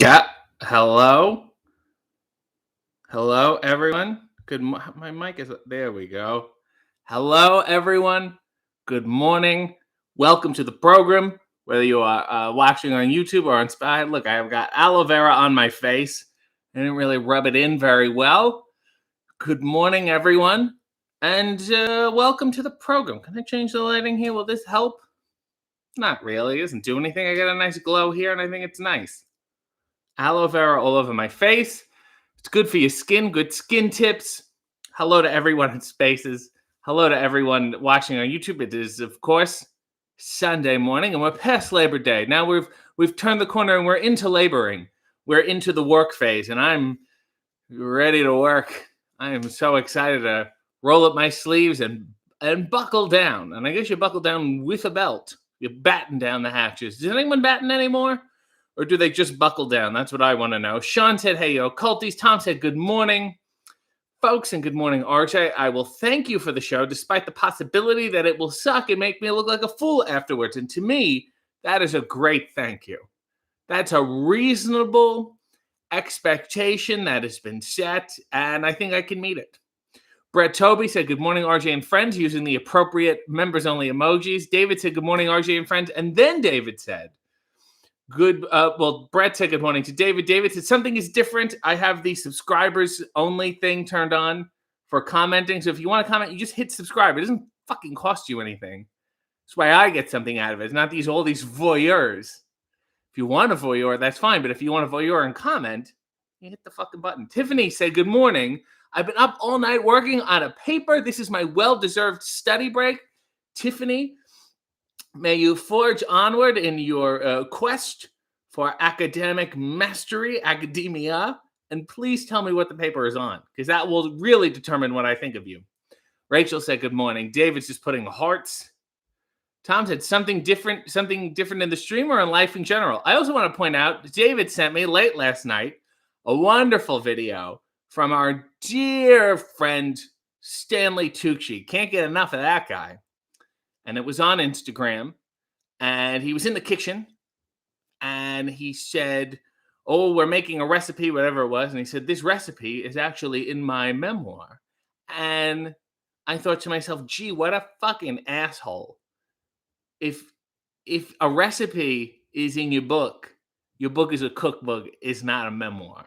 Yeah. Hello. Hello, everyone. My mic is there. We go. Hello, everyone. Good morning. Welcome to the program. Whether you are watching on YouTube or on Spy, look, I've got aloe vera on my face. I didn't really rub it in very well. Good morning, everyone, and welcome to the program. Can I change the lighting here? Will this help? Not really. It doesn't do anything. I get a nice glow here, and I think it's nice. Aloe vera all over my face. It's good for your skin, good skin tips. Hello to everyone in Spaces. Hello to everyone watching on YouTube. It is, of course, Sunday morning, and we're past Labor Day. Now we've turned the corner and we're into laboring. We're into the work phase, and I'm ready to work. I am so excited to roll up my sleeves and buckle down. And I guess you buckle down with a belt. You batten down the hatches. Does anyone batten anymore? Or do they just buckle down? That's what I want to know. Sean said, hey, yo, culties. Tom said, good morning, folks, and good morning, RJ. I will thank you for the show, despite the possibility that it will suck and make me look like a fool afterwards. And to me, that is a great thank you. That's a reasonable expectation that has been set, and I think I can meet it. Brett Toby said, good morning, RJ and friends, using the appropriate members-only emojis. David said, good morning, RJ and friends. And then David said, Brett said good morning to David. David said something is different. I have the subscribers only thing turned on for commenting. So if you want to comment, you just hit subscribe. It doesn't fucking cost you anything. That's why I get something out of it. It's not all these voyeurs. If you want a voyeur, that's fine. But if you want a voyeur and comment, you hit the fucking button. Tiffany said good morning. I've been up all night working on a paper. This is my well-deserved study break. Tiffany, may you forge onward in your quest for academic mastery, academia, and please tell me what the paper is on, because that will really determine what I think of you. Rachel said, good morning. David's just putting hearts. Tom said something different in the stream or in life in general. I also want to point out, David sent me late last night a wonderful video from our dear friend, Stanley Tucci. Can't get enough of that guy. And it was on Instagram, and he was in the kitchen, and he said, oh, we're making a recipe, whatever it was. And he said, this recipe is actually in my memoir. And I thought to myself, gee, what a fucking asshole. If a recipe is in your book is a cookbook, is not a memoir.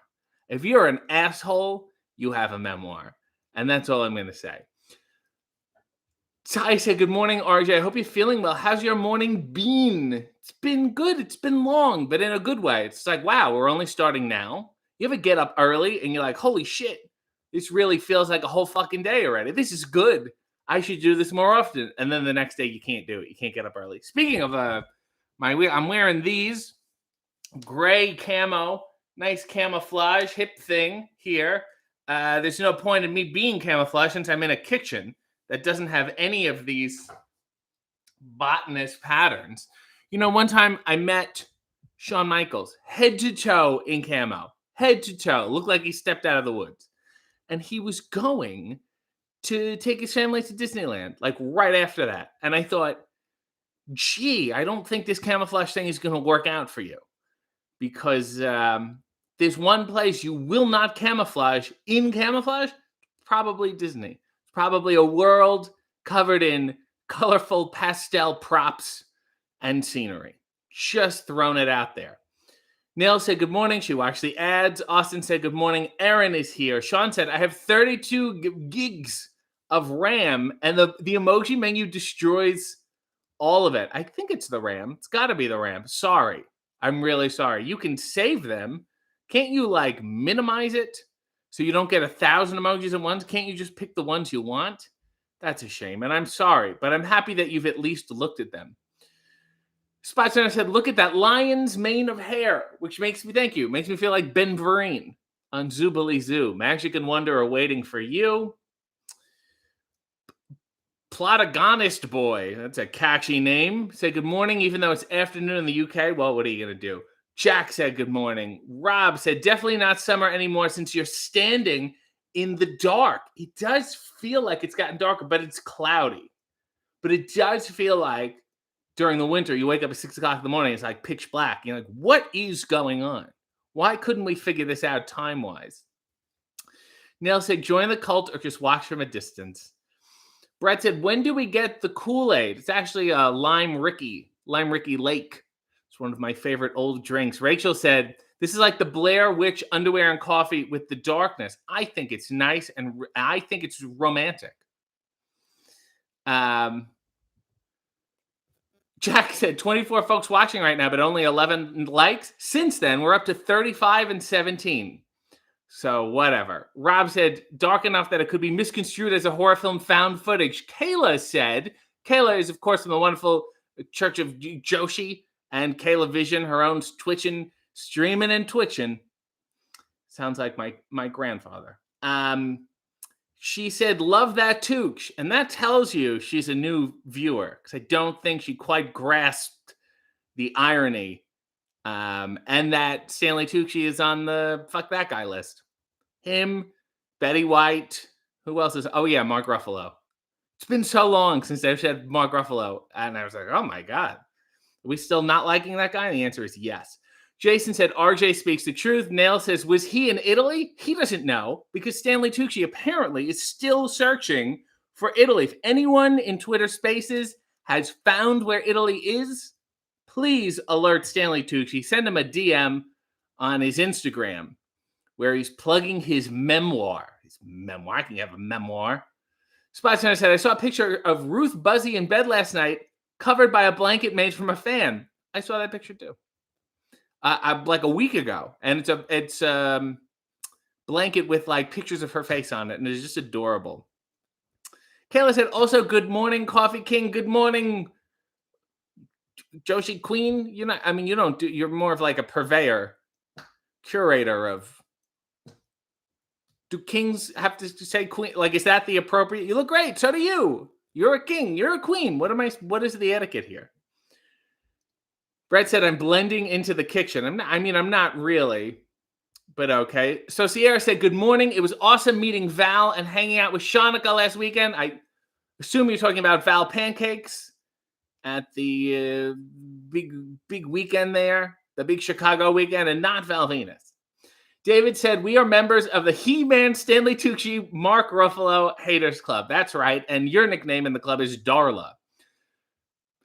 If you're an asshole, you have a memoir. And that's all I'm going to say. Ty said, good morning, RJ. I hope you're feeling well. How's your morning been? It's been good. It's been long, but in a good way. It's like, wow, we're only starting now. You ever get up early and you're like, holy shit, this really feels like a whole fucking day already. This is good. I should do this more often. And then the next day you can't do it. You can't get up early. Speaking of I'm wearing these gray camo, nice camouflage hip thing here. There's no point in me being camouflaged since I'm in a kitchen that doesn't have any of these botanist patterns. You know, one time I met Shawn Michaels, head to toe in camo, head to toe, looked like he stepped out of the woods. And he was going to take his family to Disneyland, like right after that. And I thought, gee, I don't think this camouflage thing is going to work out for you, because there's one place you will not camouflage in camouflage, probably Disney. Probably a world covered in colorful pastel props and scenery. Just throwing it out there. Neil said, good morning. She watched the ads. Austin said, good morning. Aaron is here. Sean said, I have 32 gigs of RAM, and the emoji menu destroys all of it. I think it's the RAM. It's got to be the RAM. Sorry. I'm really sorry. You can save them. Can't you, like, minimize it so you don't get 1,000 emojis at once? Can't you just pick the ones you want? That's a shame, and I'm sorry, but I'm happy that you've at least looked at them. Spot Center said, look at that lion's mane of hair, which makes me feel like Ben Vereen on Zoobilee Zoo. Magic and Wonder are waiting for you. Plotagonist Boy, that's a catchy name. Say good morning, even though it's afternoon in the UK. Well, what are you going to do? Jack said good morning. Rob said, definitely not summer anymore since you're standing in the dark. It does feel like it's gotten darker, but it's cloudy. But it does feel like during the winter, you wake up at 6 o'clock in the morning, it's like pitch black. You're like, what is going on? Why couldn't we figure this out time-wise? Neil said, join the cult or just watch from a distance. Brett said, when do we get the Kool-Aid? It's actually a Lime Ricky Lake. It's one of my favorite old drinks. Rachel said, this is like the Blair Witch underwear and coffee with the darkness. I think it's nice and I think it's romantic. Jack said 24 folks watching right now, but only 11 likes. Since then, we're up to 35 and 17. So whatever. Rob said, dark enough that it could be misconstrued as a horror film found footage. Kayla said, Kayla is, of course, from the wonderful Church of Joshi and Kayla Vision, her own twitching, streaming and twitching. Sounds like my grandfather. She said, love that Tooch. And that tells you she's a new viewer, because I don't think she quite grasped the irony. And that Stanley Tucci is on the fuck that guy list. Him, Betty White, who else is? Oh yeah, Mark Ruffalo. It's been so long since they've said Mark Ruffalo, and I was like, oh my god, are we still not liking that guy? And the answer is yes. Jason said RJ speaks the truth. Nail says, was he in Italy? He doesn't know, because Stanley Tucci apparently is still searching for Italy. If anyone in Twitter Spaces has found where Italy is, please alert Stanley Tucci. Send him a DM on his Instagram where he's plugging his memoir. His memoir. I can have a memoir. Spot Center said, I saw a picture of Ruth Buzzy in bed last night, covered by a blanket made from a fan. I saw that picture too. Like a week ago. And it's a blanket with like pictures of her face on it. And it's just adorable. Kayla said, also, good morning, Coffee King. Good morning, Joshi Queen. You're more of like a purveyor, curator of. Do kings have to say queen? Like, is that the appropriate? You look great. So do you. You're a king. You're a queen. What is the etiquette here? Brett said, I'm blending into the kitchen. I'm not really, but okay. So Sierra said, good morning. It was awesome meeting Val and hanging out with Shanika last weekend. I assume you're talking about Val Pancakes at the big weekend there, the big Chicago weekend, and not Val Venus. David said, we are members of the He-Man, Stanley Tucci, Mark Ruffalo Haters Club. That's right. And your nickname in the club is Darla.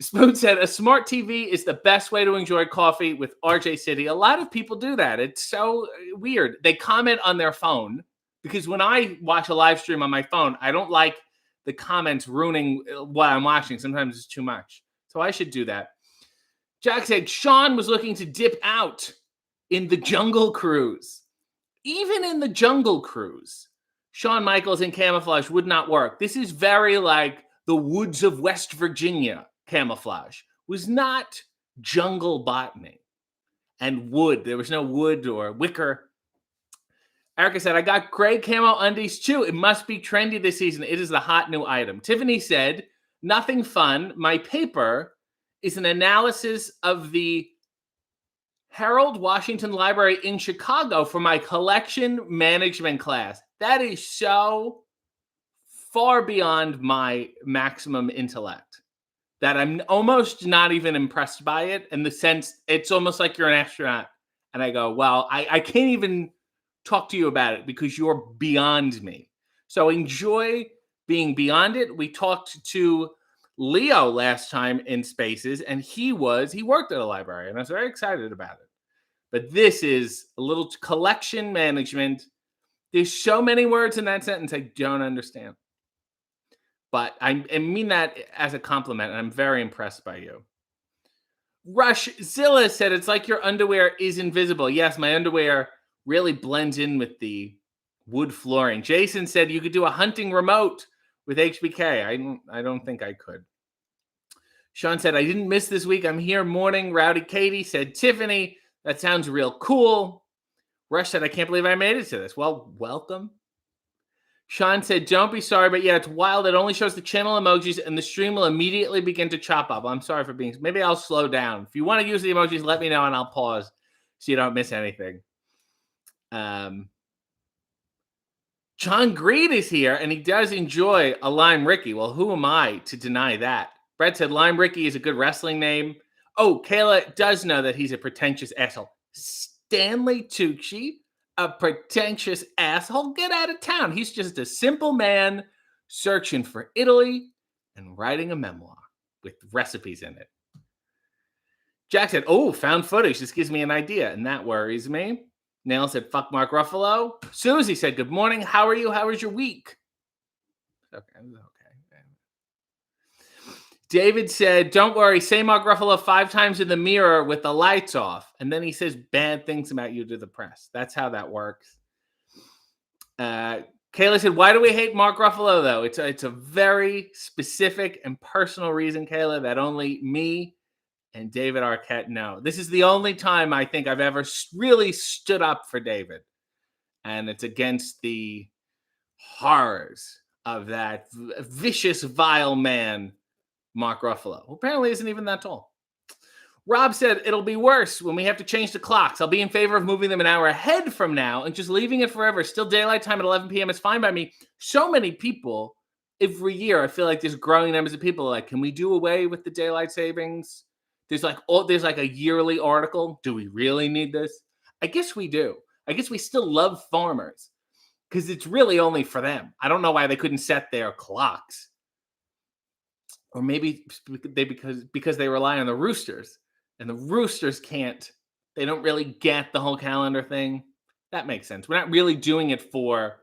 Spoon said, a smart TV is the best way to enjoy coffee with RJ City. A lot of people do that. It's so weird. They comment on their phone, because when I watch a live stream on my phone, I don't like the comments ruining what I'm watching. Sometimes it's too much. So I should do that. Jack said, Sean was looking to dip out in the Jungle Cruise. Even in the Jungle Cruise, Shawn Michaels in camouflage would not work. This is very like the woods of West Virginia camouflage. Was not jungle botany and wood. There was no wood or wicker. Erica said, I got gray camo undies too. It must be trendy this season. It is the hot new item. Tiffany said, nothing fun. My paper is an analysis of the Harold Washington Library in Chicago for my collection management class. That is so far beyond my maximum intellect that I'm almost not even impressed by it, in the sense it's almost like you're an astronaut. And I go, well, I can't even talk to you about it because you're beyond me. So enjoy being beyond it. We talked to Leo last time in Spaces, and he worked at a library, and I was very excited about it. But this is a little collection management. There's so many words in that sentence I don't understand. But I mean that as a compliment, and I'm very impressed by you. Rush Zilla said, it's like your underwear is invisible. Yes, my underwear really blends in with the wood flooring. Jason said you could do a hunting remote with HBK. I don't think I could. Sean said, I didn't miss this week. I'm here morning. Rowdy Katie said, Tiffany, that sounds real cool. Rush said, I can't believe I made it to this. Well, welcome. Sean said, don't be sorry, but yeah, it's wild. It only shows the channel emojis and the stream will immediately begin to chop up. I'm sorry for being, maybe I'll slow down. If you want to use the emojis, let me know and I'll pause so you don't miss anything. John Greed is here and he does enjoy a Lime Ricky. Well, who am I to deny that? Brett said Lime Ricky is a good wrestling name. Oh, Kayla does know that he's a pretentious asshole. Stanley Tucci, a pretentious asshole, get out of town. He's just a simple man searching for Italy and writing a memoir with recipes in it. Jack said, oh, found footage. This gives me an idea, and that worries me. Nail said, fuck Mark Ruffalo. Susie said, good morning. How are you? How was your week? Okay. David said, don't worry, say Mark Ruffalo 5 times in the mirror with the lights off. And then he says bad things about you to the press. That's how that works. Kayla said, why do we hate Mark Ruffalo, though? It's a very specific and personal reason, Kayla, that only me and David Arquette know. This is the only time I think I've ever really stood up for David. And it's against the horrors of that vicious, vile man, Mark Ruffalo, who apparently isn't even that tall. Rob said, it'll be worse when we have to change the clocks. I'll be in favor of moving them an hour ahead from now and just leaving it forever. Still daylight time at 11 p.m. is fine by me. So many people, every year, I feel like there's growing numbers of people like, can we do away with the daylight savings? There's like a yearly article. Do we really need this? I guess we do. I guess we still love farmers because it's really only for them. I don't know why they couldn't set their clocks. Or maybe because they rely on the roosters. And the roosters they don't really get the whole calendar thing. That makes sense. We're not really doing it for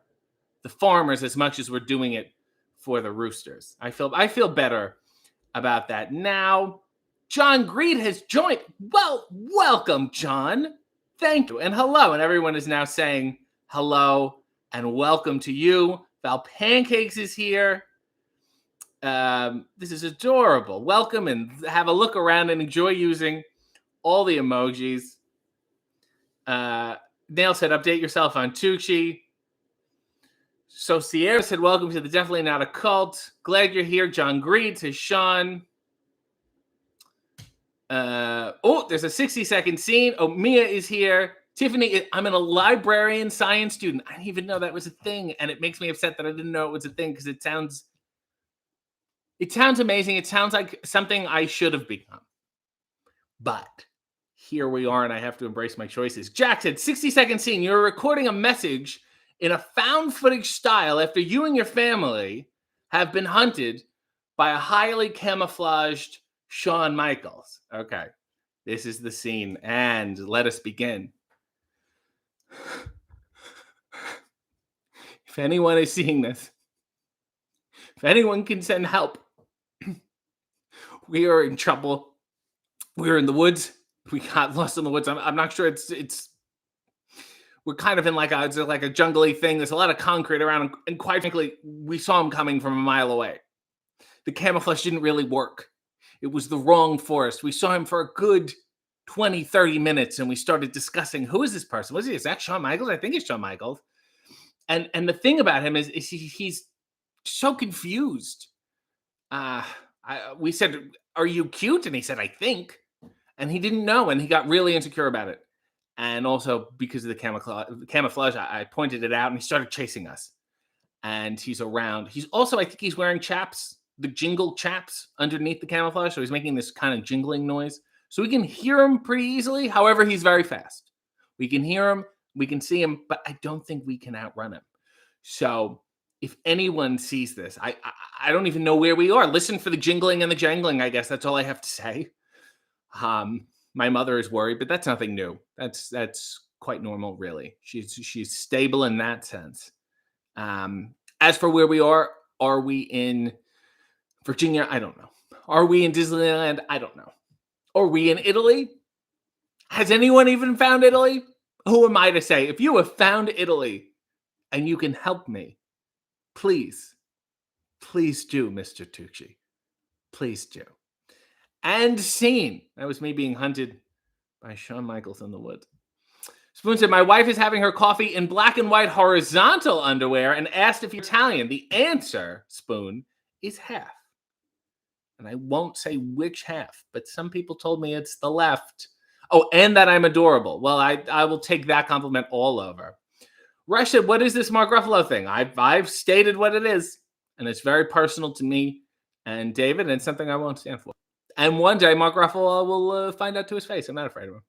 the farmers as much as we're doing it for the roosters. I feel better about that. Now, John Greed has joined. Well, welcome, John. Thank you. And hello. And everyone is now saying hello and welcome to you. Val Pancakes is here. This is adorable. Welcome and have a look around and enjoy using all the emojis. Nail said, update yourself on Tucci. So Sierra said, welcome to the Definitely Not a Cult. Glad you're here. John Greed says, Sean. There's a 60-second scene. Oh, Mia is here. Tiffany, I'm a librarian science student. I didn't even know that was a thing. And it makes me upset that I didn't know it was a thing because it sounds amazing. It sounds like something I should have become. But here we are, and I have to embrace my choices. Jack said, 60-second scene. You're recording a message in a found footage style after you and your family have been hunted by a highly camouflaged Shawn Michaels. Okay, this is the scene, and let us begin. If anyone is seeing this, if anyone can send help, we are in trouble. We're in the woods. We got lost in the woods. I'm not sure it's. We're kind of in like a jungly thing. There's a lot of concrete around, and quite frankly, we saw him coming from a mile away. The camouflage didn't really work. It was the wrong forest. We saw him for a good 20, 30 minutes, and we started discussing, who is this person? Is that Shawn Michaels? I think it's Shawn Michaels. And the thing about him is he's so confused. We said, are you cute? And he said, I think. And he didn't know, and he got really insecure about it. And also because of the camouflage, I pointed it out, and he started chasing us. And he's around. He's also, I think he's wearing chaps, the jingle chaps underneath the camouflage. So he's making this kind of jingling noise. So we can hear him pretty easily. However, he's very fast. We can hear him. We can see him, but I don't think we can outrun him. So if anyone sees this, I don't even know where we are. Listen for the jingling and the jangling, I guess. That's all I have to say. My mother is worried, but that's nothing new. That's quite normal, really. She's stable in that sense. As for where we are we in Virginia? I don't know. Are we in Disneyland? I don't know. Are we in Italy? Has anyone even found Italy? Who am I to say? If you have found Italy and you can help me, please do, Mr. Tucci. Please do. And scene. That was me being hunted by Shawn Michaels in the woods. Spoon said, my wife is having her coffee in black and white horizontal underwear and asked if you're Italian. The answer, Spoon, is half. And I won't say which half, but some people told me it's the left. Oh, and that I'm adorable. Well, I will take that compliment all over. Rush said, what is this Mark Ruffalo thing? I've stated what it is, and it's very personal to me and David, and it's something I won't stand for. And one day, Mark Ruffalo will find out to his face. I'm not afraid of him.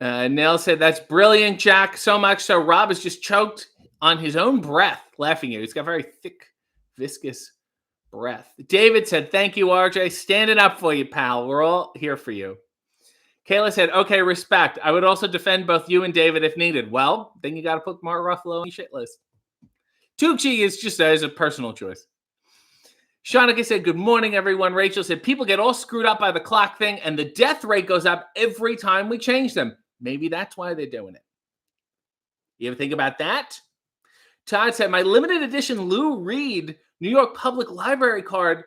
Nell said, that's brilliant, Jack. So much so Rob is just choked on his own breath laughing at you. He's got very thick, viscous breath. David said, thank you, RJ. Standing up for you, pal. We're all here for you. Kayla said, okay, respect. I would also defend both you and David if needed. Well, then you got to put Mark Ruffalo on your shit list. Tucci is just as a personal choice. Shanika said, good morning, everyone. Rachel said, people get all screwed up by the clock thing, and the death rate goes up every time we change them. Maybe that's why they're doing it. You ever think about that? Todd said, my limited edition Lou Reed New York Public Library card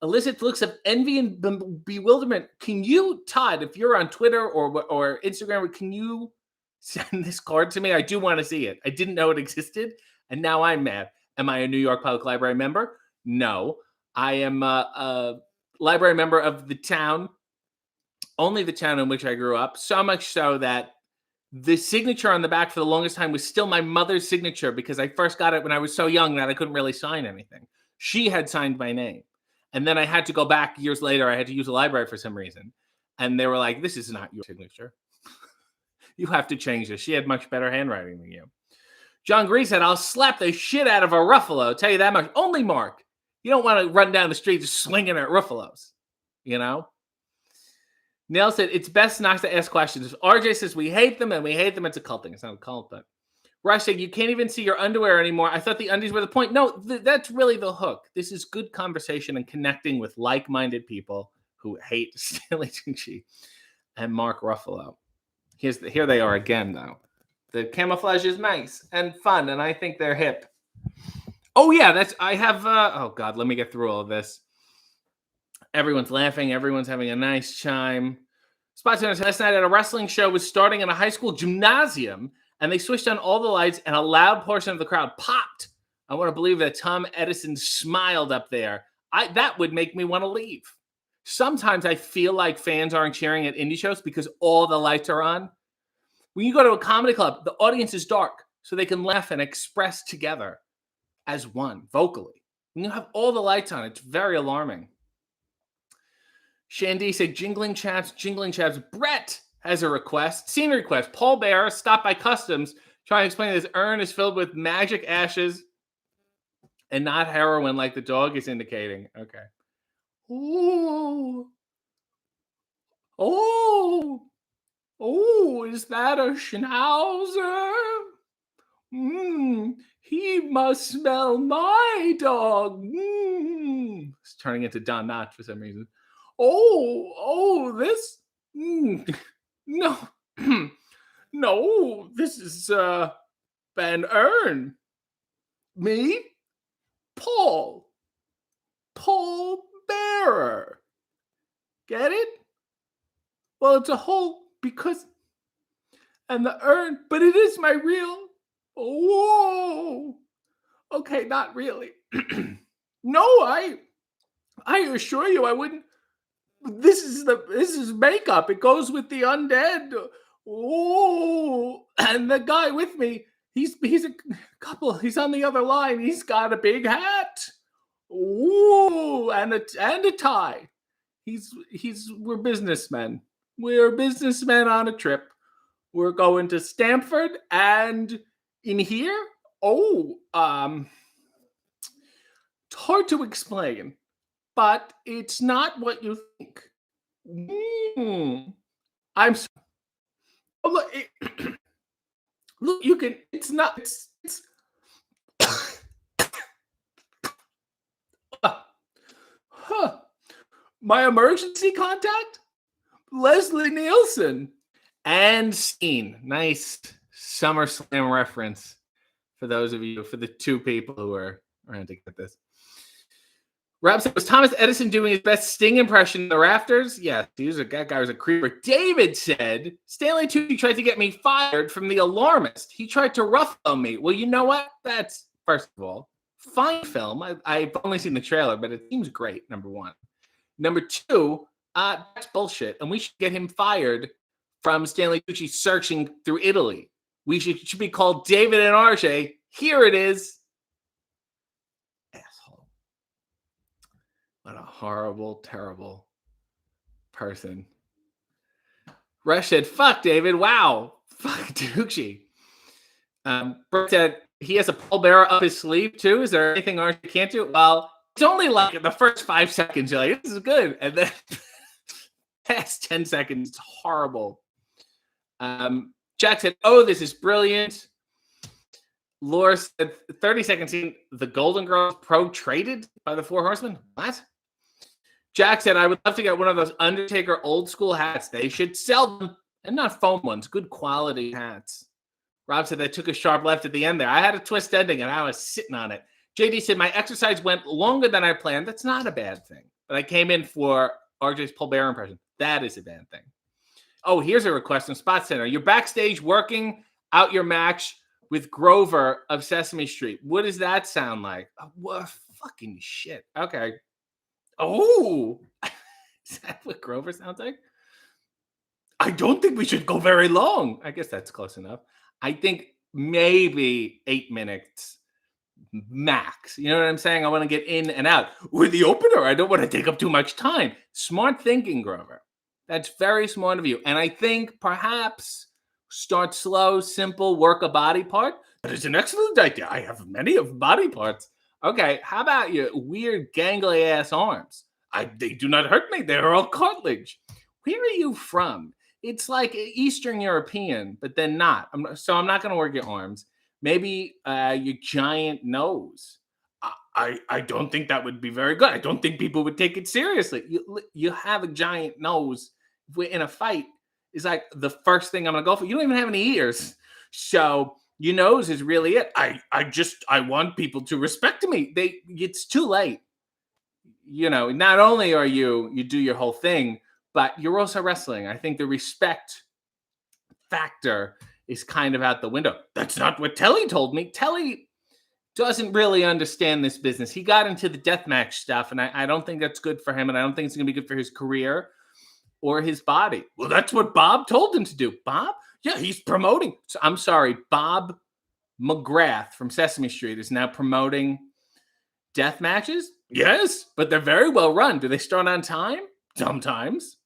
elicits looks of envy and bewilderment. Can you, Todd, if you're on Twitter or Instagram, can you send this card to me? I do want to see it. I didn't know it existed, and now I'm mad. Am I a New York Public Library member? No. I am a library member of the town, only the town in which I grew up, so much so that the signature on the back for the longest time was still my mother's signature because I first got it when I was so young that I couldn't really sign anything. She had signed my name. And then I had to go back years later. I had to use a library for some reason. And they were like, this is not your signature. You have to change this. She had much better handwriting than you. John Green said, I'll slap the shit out of a Ruffalo. Tell you that much. Only Mark. You don't want to run down the street just swinging at Ruffalos. You know? Neil said, it's best not to ask questions. RJ says, we hate them and we hate them. It's a cult thing. It's not a cult, but Rush said, you can't even see your underwear anymore. I thought the undies were the point. No, that's really the hook. This is good conversation and connecting with like-minded people who hate Stanley Tucci and Mark Ruffalo. Here they are again, though. The camouflage is nice and fun, and I think they're hip. Oh, yeah, I have, oh, God, let me get through all of this. Everyone's laughing. Everyone's having a nice time. Spots last night at a wrestling show was starting in a high school gymnasium, and they switched on all the lights, and a loud portion of the crowd popped. I want to believe that Tom Edison smiled up there. That would make me want to leave. Sometimes I feel like fans aren't cheering at indie shows because all the lights are on. When you go to a comedy club, the audience is dark, so they can laugh and express together as one, vocally. When you have all the lights on, it's very alarming. Shandy said, jingling chaps. Brett has a request. Scene request. Paul Bearer stopped by Customs trying to explain this urn is filled with magic ashes and not heroin like the dog is indicating. Okay. Oh, is that a schnauzer? He must smell my dog. It's turning into Don Knotts for some reason. This. No. No, this is Van Ern. Me? Paul Bearer. Get it? Well, it's a whole because and the urn, but it is my real. Whoa. Okay, not really. No, I assure you I wouldn't. This is makeup. It goes with the undead. Oh, and the guy with me, he's a couple. He's on the other line. He's got a big hat. Ooh, and a tie. We're businessmen. We're businessmen on a trip. We're going to Stamford, and in here, it's hard to explain, but it's not what you think. I'm sorry. Oh, look, look, you can. It's not. It's. My emergency contact, Leslie Nielsen, and scene. Nice SummerSlam reference for those of you, for the two people who are around to get this. Rob said, was Thomas Edison doing his best Sting impression in the rafters? Yeah, that guy was a creeper. David said, Stanley Tucci tried to get me fired from The Alarmist. He tried to ruffle me. Well, you know what? That's, first of all, fine film. I've only seen the trailer, but it seems great, number one. Number two, that's bullshit. And we should get him fired from Stanley Tucci searching through Italy. We should be called David and RJ. Here it is. Asshole. What a horrible, terrible person. Rush said, fuck, David. Wow. Fuck, Tucci. Brooke said, he has a pallbearer up his sleeve, too. Is there anything RJ can't do? Well, it's only like in the first 5 seconds, you're like, this is good. And then past 10 seconds, it's horrible. Jack said, oh, this is brilliant. Laura said, 30 seconds in, the Golden Girls pro-traded by the Four Horsemen? What? Jack said, I would love to get one of those Undertaker old school hats. They should sell them, and not foam ones, good quality hats. Rob said, I took a sharp left at the end there. I had a twist ending, and I was sitting on it. JD said, my exercise went longer than I planned. That's not a bad thing. But I came in for RJ's pallbearer impression. That is a bad thing. Oh, here's a request from Spot Center. You're backstage working out your match with Grover of Sesame Street. What does that sound like? Oh, what fucking shit. Okay. Oh, is that what Grover sounds like? I don't think we should go very long. I guess that's close enough. I think maybe 8 minutes max. You know what I'm saying? I want to get in and out. With the opener, I don't want to take up too much time. Smart thinking, Grover. That's very smart of you. And I think perhaps start slow, simple, work a body part. That is an excellent idea. I have many of body parts. Okay, how about your weird gangly ass arms? They do not hurt me. They're all cartilage. Where are you from? It's like Eastern European, but then not. So I'm not going to work your arms. Maybe your giant nose. I don't think that would be very good. I don't think people would take it seriously. You have a giant nose. If we're in a fight, is like the first thing I'm going to go for. You don't even have any ears. So your nose is really it. I want people to respect me. It's too late. You know, not only are you do your whole thing, but you're also wrestling. I think the respect factor is kind of out the window. That's not what Telly told me. Telly doesn't really understand this business. He got into the deathmatch stuff, and I don't think that's good for him, and I don't think it's going to be good for his career or his body. Well, that's what Bob told him to do. Bob? Yeah, he's promoting. So I'm sorry, Bob McGrath from Sesame Street is now promoting death matches? Yes, but they're very well run. Do they start on time? Sometimes.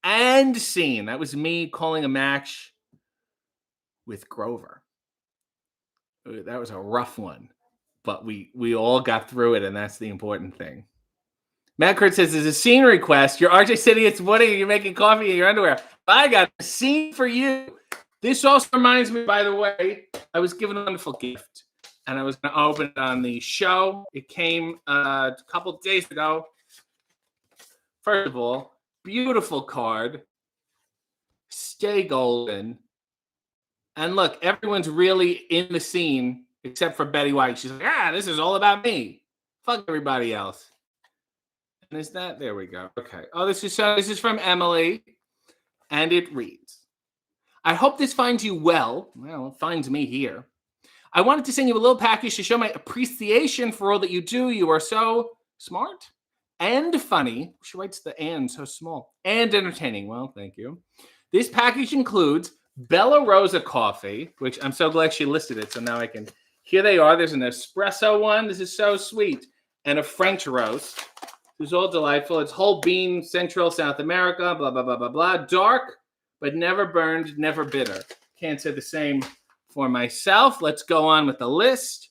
And scene. That was me calling a match with Grover. That was a rough one, but we all got through it, and that's the important thing. Matt Kurt says, there's a scene request. Your RJ City, it's Woody, you're making coffee in your underwear. I got a scene for you. This also reminds me, by the way, I was given a wonderful gift, and I was going to open it on the show. It came a couple days ago. First of all, beautiful card. Stay golden. And look, everyone's really in the scene except for Betty White. She's like, this is all about me. Fuck everybody else. And is that? There we go. Okay. Oh, this is from Emily. And it reads, I hope this finds you well. Well, it finds me here. I wanted to send you a little package to show my appreciation for all that you do. You are so smart and funny. She writes the and so small. And entertaining. Well, thank you. This package includes Bella Rosa coffee, which I'm so glad she listed it. So now I can, here they are. There's an espresso one. This is so sweet. And a French roast. This is all delightful. It's whole bean, Central South America, blah, blah, blah, blah, blah. Dark, but never burned, never bitter. Can't say the same for myself. Let's go on with the list.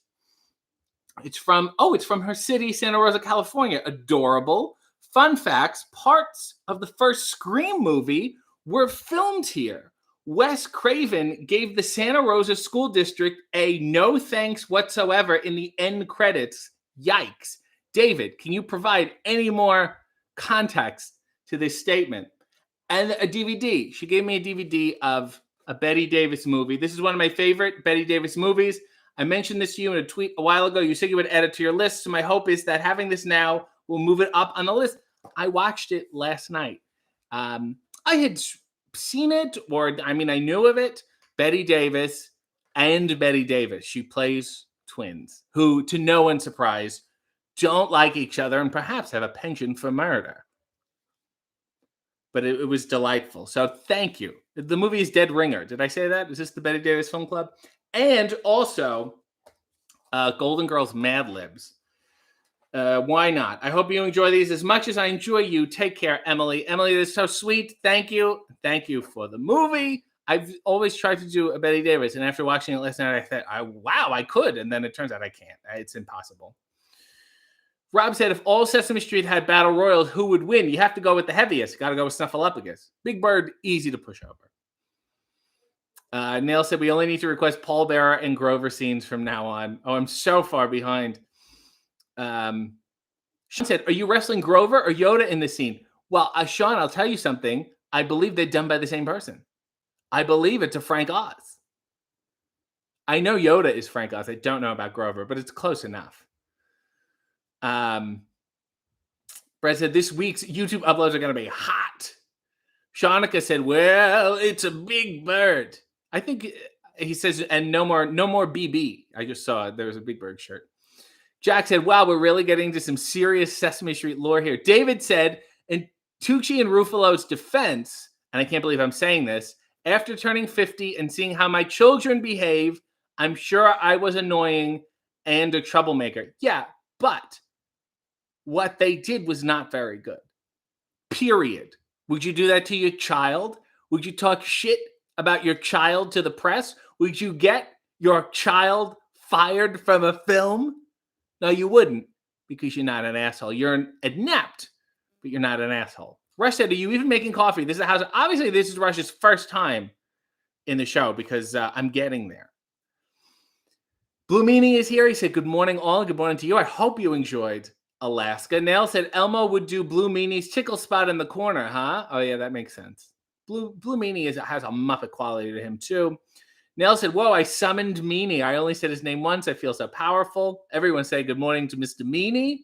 It's from her city, Santa Rosa, California. Adorable. Fun facts, parts of the first Scream movie were filmed here. Wes Craven gave the Santa Rosa School District a no thanks whatsoever in the end credits. Yikes. David, can you provide any more context to this statement? And a DVD. She gave me a DVD of a Bette Davis movie. This is one of my favorite Bette Davis movies. I mentioned this to you in a tweet a while ago. You said you would add it to your list. So my hope is that having this now will move it up on the list. I watched it last night. I had seen it, I knew of it. Bette Davis and Bette Davis. She plays twins who, to no one's surprise, don't like each other and perhaps have a penchant for murder. But it was delightful. So thank you. The movie is Dead Ringer. Did I say that? Is this the Bette Davis Film Club? And also Golden Girls Mad Libs. Why not? I hope you enjoy these as much as I enjoy you. Take care, Emily. Emily, this is so sweet. Thank you. Thank you for the movie. I've always tried to do a Betty Davis, and after watching it last night, I thought, wow, I could. And then it turns out I can't. It's impossible. Rob said, if all Sesame Street had battle royals, who would win? You have to go with the heaviest. You got to go with Snuffleupagus. Big Bird, easy to push over. Nail said, we only need to request Paul Bearer and Grover scenes from now on. Oh, I'm so far behind. Sean said, are you wrestling Grover or Yoda in this scene? Well, Sean, I'll tell you something. I believe they're done by the same person. I believe it's a Frank Oz. I know Yoda is Frank Oz. I don't know about Grover, but it's close enough. Brett said, this week's YouTube uploads are going to be hot. Shanika said, well, it's a Big Bird. I think he says, and no more BB. I just saw there was a Big Bird shirt. Jack said, wow, we're really getting into some serious Sesame Street lore here. David said, in Tucci and Ruffalo's defense, and I can't believe I'm saying this, after turning 50 and seeing how my children behave, I'm sure I was annoying and a troublemaker. Yeah, but what they did was not very good. Period. Would you do that to your child? Would you talk shit about your child to the press? Would you get your child fired from a film? No, you wouldn't, because you're not an asshole. You're an inept, but you're not an asshole. Rush said, are you even making coffee? This is how, obviously this is Rush's first time in the show because I'm getting there. Blue Meanie is here. He said, good morning all. Good morning to you. I hope you enjoyed Alaska. Nail said, Elmo would do Blue Meanie's tickle spot in the corner, huh? Oh, yeah, that makes sense. Blue Meanie has a Muppet quality to him, too. Nail said, whoa, I summoned Meanie. I only said his name once. I feel so powerful. Everyone say good morning to Mr. Meanie.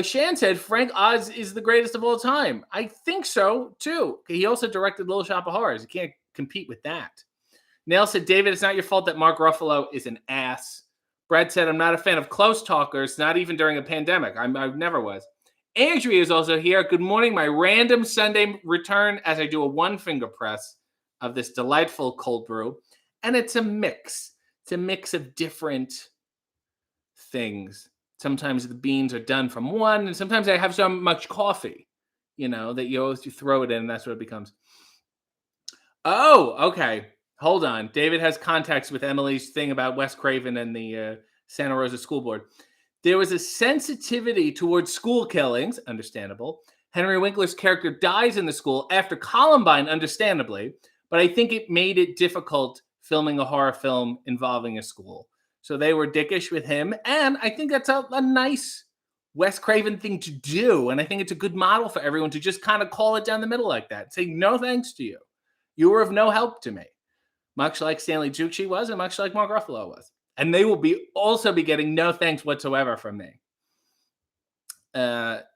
Shan said, Frank Oz is the greatest of all time. I think so, too. He also directed Little Shop of Horrors. You can't compete with that. Nail said, David, it's not your fault that Mark Ruffalo is an ass. Brad said, I'm not a fan of close talkers, not even during a pandemic. I never was. Andrea is also here. Good morning. My random Sunday return as I do a one-finger press of this delightful cold brew. And it's a mix. It's a mix of different things. Sometimes the beans are done from one, and sometimes I have so much coffee, that you throw it in, and that's what it becomes. Oh, okay. Hold on. David has contacts with Emily's thing about Wes Craven and the Santa Rosa School Board. There was a sensitivity towards school killings, understandable. Henry Winkler's character dies in the school after Columbine, understandably, but I think it made it difficult filming a horror film involving a school. So they were dickish with him, and I think that's a nice Wes Craven thing to do, and I think it's a good model for everyone to just kind of call it down the middle like that. Say, no thanks to you. You were of no help to me. Much like Stanley Tucci was, and much like Mark Ruffalo was. And they will also be getting no thanks whatsoever from me.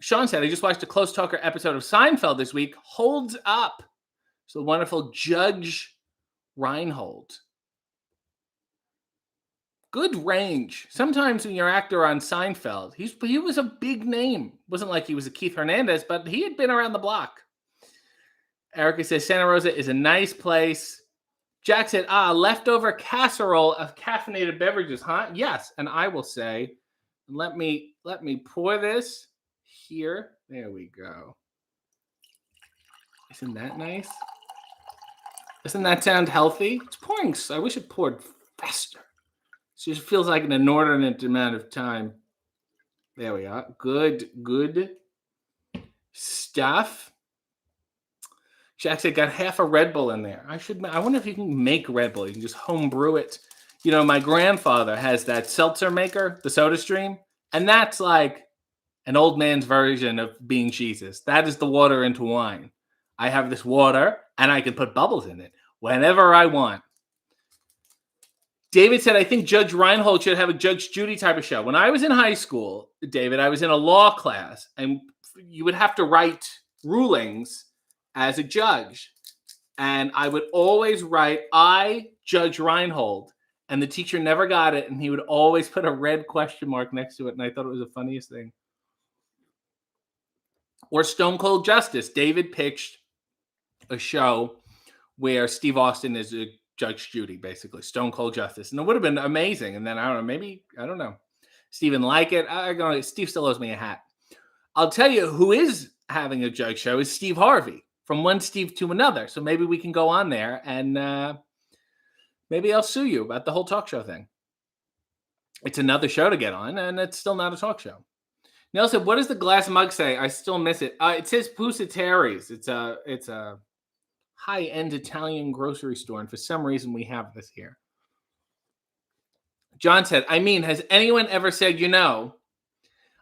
Sean said, I just watched a Close Talker episode of Seinfeld this week. Holds up. So the wonderful Judge Reinhold. Good range. Sometimes when you're an actor on Seinfeld, he was a big name. It wasn't like he was a Keith Hernandez, but he had been around the block. Erica says, Santa Rosa is a nice place. Jack said, leftover casserole of caffeinated beverages, huh? Yes, and I will say, let me pour this here. There we go. Isn't that nice? Doesn't that sound healthy? It's pouring. I wish it poured faster. It just feels like an inordinate amount of time. There we are. Good stuff. Jack said, got half a Red Bull in there. I wonder if you can make Red Bull. You can just home brew it. My grandfather has that seltzer maker, the Soda Stream, and that's like an old man's version of being Jesus. That is the water into wine. I have this water, and I can put bubbles in it whenever I want. David said, I think Judge Reinhold should have a Judge Judy type of show. When I was in high school, David, I was in a law class, and you would have to write rulings as a judge. And I would always write, I, Judge Reinhold. And the teacher never got it. And he would always put a red question mark next to it. And I thought it was the funniest thing. Or Stone Cold Justice. David pitched a show where Steve Austin is a Judge Judy, basically. Stone Cold Justice. And it would have been amazing. And then, I don't know. Steve didn't like it. Steve still owes me a hat. I'll tell you who is having a judge show is Steve Harvey, from one Steve to another. So maybe we can go on there and maybe I'll sue you about the whole talk show thing. It's another show to get on, and it's still not a talk show. Nelson, what does the glass mug say? I still miss it. It says Pusatari's. It's a high-end Italian grocery store, and for some reason we have this here. John said, I mean, has anyone ever said,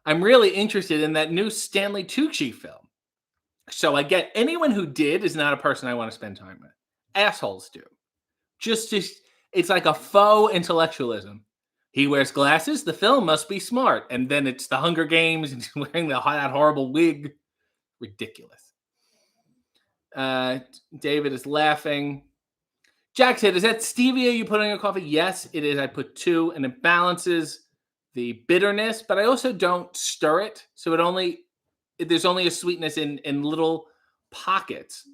I'm really interested in that new Stanley Tucci film. So I get anyone who did is not a person I want to spend time with. Assholes do. Just it's like a faux intellectualism. He wears glasses. The film must be smart. And then it's the Hunger Games and he's wearing that horrible wig. Ridiculous. David is laughing. Jack said, is that stevia you put on your coffee? Yes, it is. I put 2 and it balances the bitterness, but I also don't stir it. So there's only a sweetness in little pockets.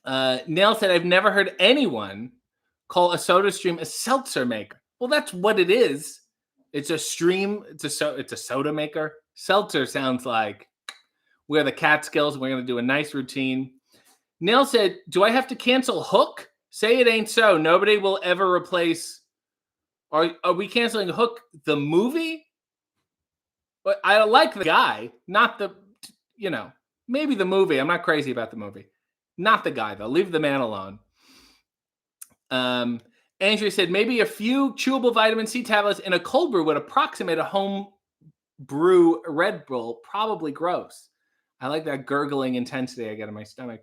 Nail said, I've never heard anyone call a soda stream a seltzer maker. Well, that's what it is. It's a stream. It's a soda maker. Seltzer sounds like we're the Catskills. We're going to do a nice routine. Nail said, do I have to cancel Hook? Say it ain't so. Nobody will ever replace. Are we canceling Hook, the movie? But I like the guy, not the, maybe the movie. I'm not crazy about the movie. Not the guy, though. Leave the man alone. Andrew said, maybe a few chewable vitamin C tablets in a cold brew would approximate a home brew Red Bull. Probably gross. I like that gurgling intensity I get in my stomach.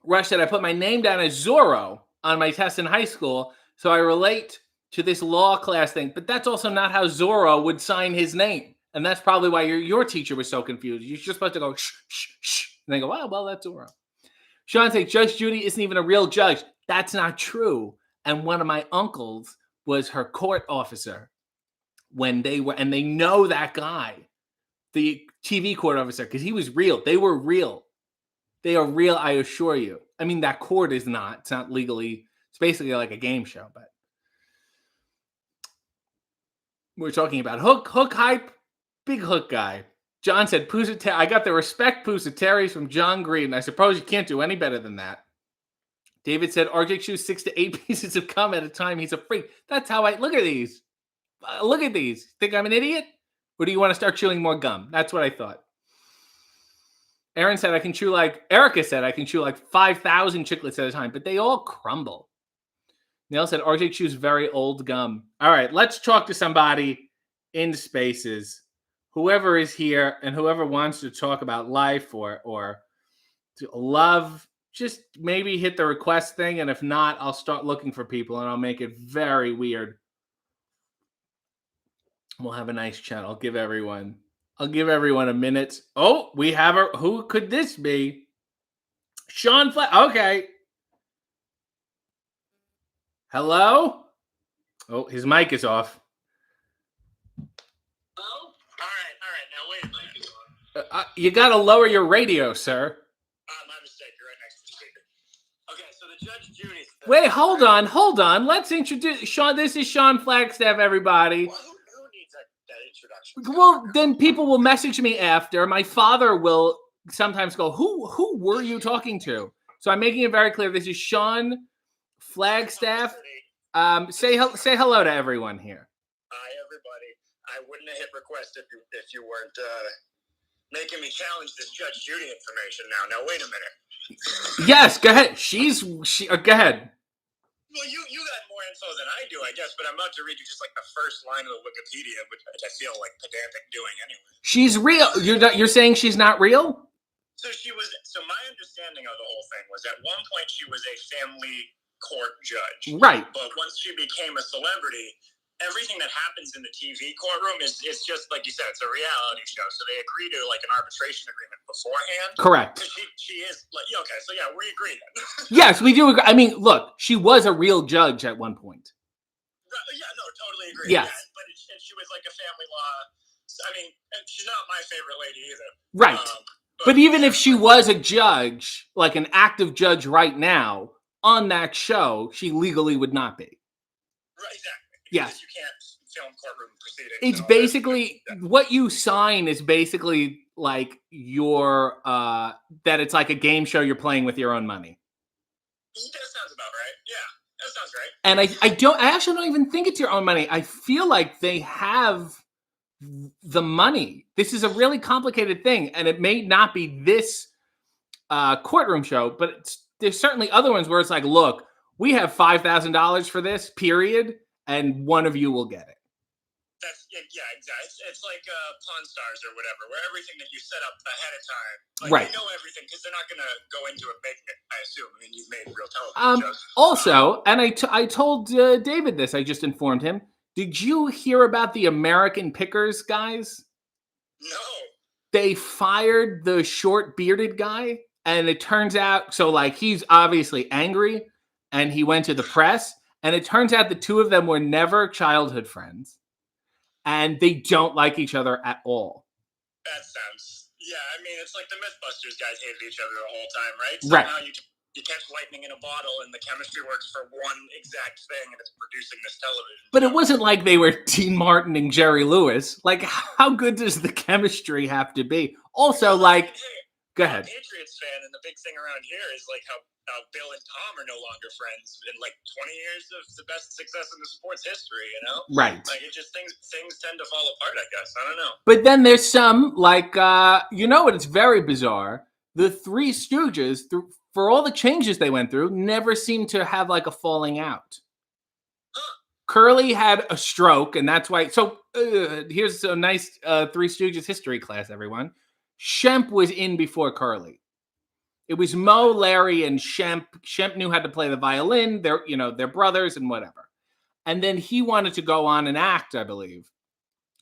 Rush said, I put my name down as Zorro on my test in high school, so I relate to this law class thing. But that's also not how Zorro would sign his name. And that's probably why your teacher was so confused. You're just supposed to go, shh, shh, shh. And they go, well, that's Zorro. Sean said, Judge Judy isn't even a real judge. That's not true. And one of my uncles was her court officer when they were, and they know that guy, the TV court officer, because he was real. They were real. They are real, I assure you. I mean, that court is not. It's not legally. It's basically like a game show, but we're talking about Hook hype, big Hook guy. John said, I got the respect Pusatari's from John Green. I suppose you can't do any better than that. David said, RJ chews 6 to 8 pieces of gum at a time. He's a freak. That's how look at these. Look at these. Think I'm an idiot? Or do you want to start chewing more gum? That's what I thought. Erica said, I can chew like 5,000 chiclets at a time, but they all crumble. Neil said, RJ chews very old gum. All right, let's talk to somebody in Spaces. Whoever is here and whoever wants to talk about life or to love, just maybe hit the request thing. And if not, I'll start looking for people and I'll make it very weird. We'll have a nice chat. I'll give everyone a minute. Oh, we have who could this be? Sean Flack. Okay. Hello? Oh, his mic is off. Oh, all right. Now wait, mic is on. You got to lower your radio, sir. My mistake. You're right next to the speaker. Okay, so the Judge Judy. Wait, hold on. Let's introduce Sean. This is Sean Flagstaff, everybody. Well, who needs that introduction? Well, then people will message me after. My father will sometimes go, who were you talking to? So I'm making it very clear. This is Sean Flagstaff. Say hello to everyone here. Hi, everybody. I wouldn't have hit request if you weren't making me challenge this Judge Judy information now. Now, wait a minute. Yes, go ahead. Go ahead. Well, you got more info than I do, I guess, but I'm about to read you just like the first line of the Wikipedia, which I feel like pedantic doing anyway. She's real. You're saying she's not real? So my understanding of the whole thing was at one point she was a family court judge. Right. But once she became a celebrity, everything that happens in the TV courtroom it's just like you said, it's a reality show. So they agree to like an arbitration agreement beforehand. Correct. She is like, okay, so yeah, we agree then. Yes, we do agree. I mean, look, she was a real judge at one point. Yeah, no, totally agree. Yes. Yeah, but she was like a family law. I mean, she's not my favorite lady either. Right. But even if she was a judge, like an active judge right now, on that show, she legally would not be. Right, exactly. Yes. You can't film courtroom proceedings. It's basically what you sign is basically like your that it's like a game show you're playing with your own money. That sounds about right. Yeah, that sounds right. And I actually don't even think it's your own money. I feel like they have the money. This is a really complicated thing, and it may not be this courtroom show, but there's certainly other ones where it's like, look, we have $5,000 for this, period, and one of you will get it. Yeah, exactly. It's like Pawn Stars or whatever, where everything that you set up ahead of time, like right? They know everything because they're not going to go into it making it. I assume. I mean, you've made real television shows. Also, and I told David this. I just informed him. Did you hear about the American Pickers guys? No. They fired the short bearded guy, and it turns out like he's obviously angry, and he went to the press, and it turns out the two of them were never childhood friends. And they don't like each other at all. That sounds... Yeah, I mean, it's like the Mythbusters guys hated each other the whole time, right? Somehow you catch lightning in a bottle, and the chemistry works for one exact thing, and it's producing this television. But it wasn't like they were Dean Martin and Jerry Lewis. Like, how good does the chemistry have to be? Also, like... Go ahead. I'm a Patriots fan, and the big thing around here is like how Bill and Tom are no longer friends in like 20 years of the best success in the sports history, you know? Right. Like it just things tend to fall apart, I guess. I don't know. But then there's some like you know what? It's very bizarre. The Three Stooges, for all the changes they went through, never seemed to have like a falling out. Huh. Curly had a stroke, and that's why. So here's a nice Three Stooges history class, everyone. Shemp was in before Curly. It was Mo, Larry, and Shemp. Shemp knew how to play the violin. They're brothers and whatever. And then he wanted to go on and act, I believe.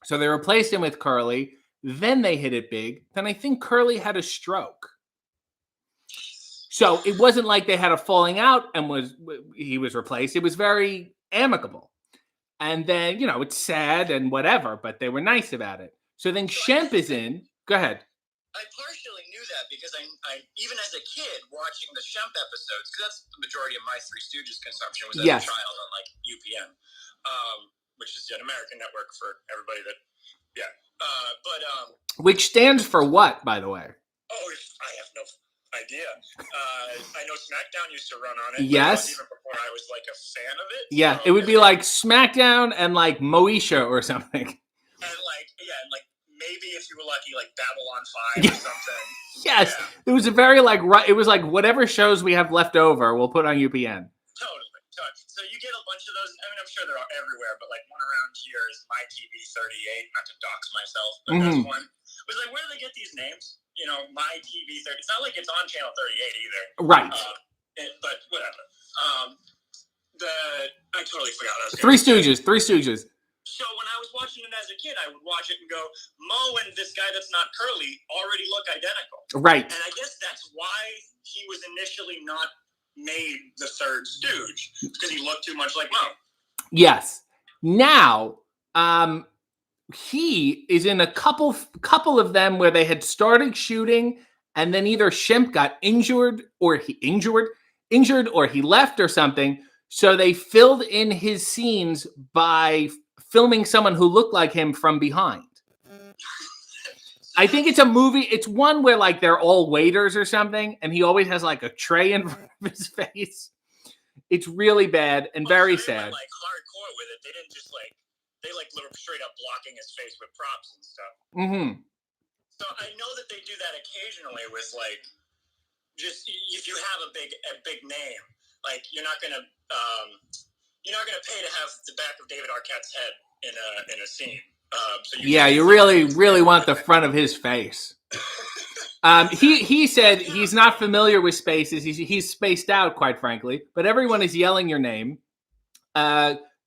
So they replaced him with Curly. Then they hit it big. Then I think Curly had a stroke. So it wasn't like they had a falling out and he was replaced. It was very amicable. And then, it's sad and whatever, but they were nice about it. So then Shemp is in. Go ahead. I partially knew that because I even as a kid watching the Shemp episodes, because that's the majority of my Three Stooges consumption was as a child on like UPN, which is an American network for everybody that, which stands for what, by the way? Oh, I have no idea. I know SmackDown used to run on it. Yes. Even before I was like a fan of it. Yeah, it would be like SmackDown and like Moesha or something. And maybe if you were lucky, like Babylon 5 or something. Yes. Yeah. It was a very it was like whatever shows we have left over, we'll put on UPN. Totally. So you get a bunch of those. I mean, I'm sure they're everywhere, but like one around here is My TV 38, not to dox myself, but that's one. It was like, where do they get these names? My TV 30. It's not like it's on channel 38 either. Right. But whatever. I totally forgot. Three Stooges. So when I was watching it as a kid, I would watch it and go, Mo and this guy that's not Curly already look identical. Right. And I guess that's why he was initially not made the third Stooge, because he looked too much like Mo. Yes. Now, he is in a couple of them where they had started shooting, and then either Shemp got injured or he left or something. So they filled in his scenes by filming someone who looked like him from behind. I think it's a movie. It's one where like they're all waiters or something, and he always has like a tray in front of his face. It's really bad and very sad. Like hardcore with it. They didn't just they literally straight up blocking his face with props and stuff. Mm-hmm. So I know that they do that occasionally with like, just if you have a big name, like you're not gonna pay to have the back of David Arquette's head in a scene. You really want the front of his face. He said he's not familiar with spaces. He's spaced out, quite frankly. But everyone is yelling your name.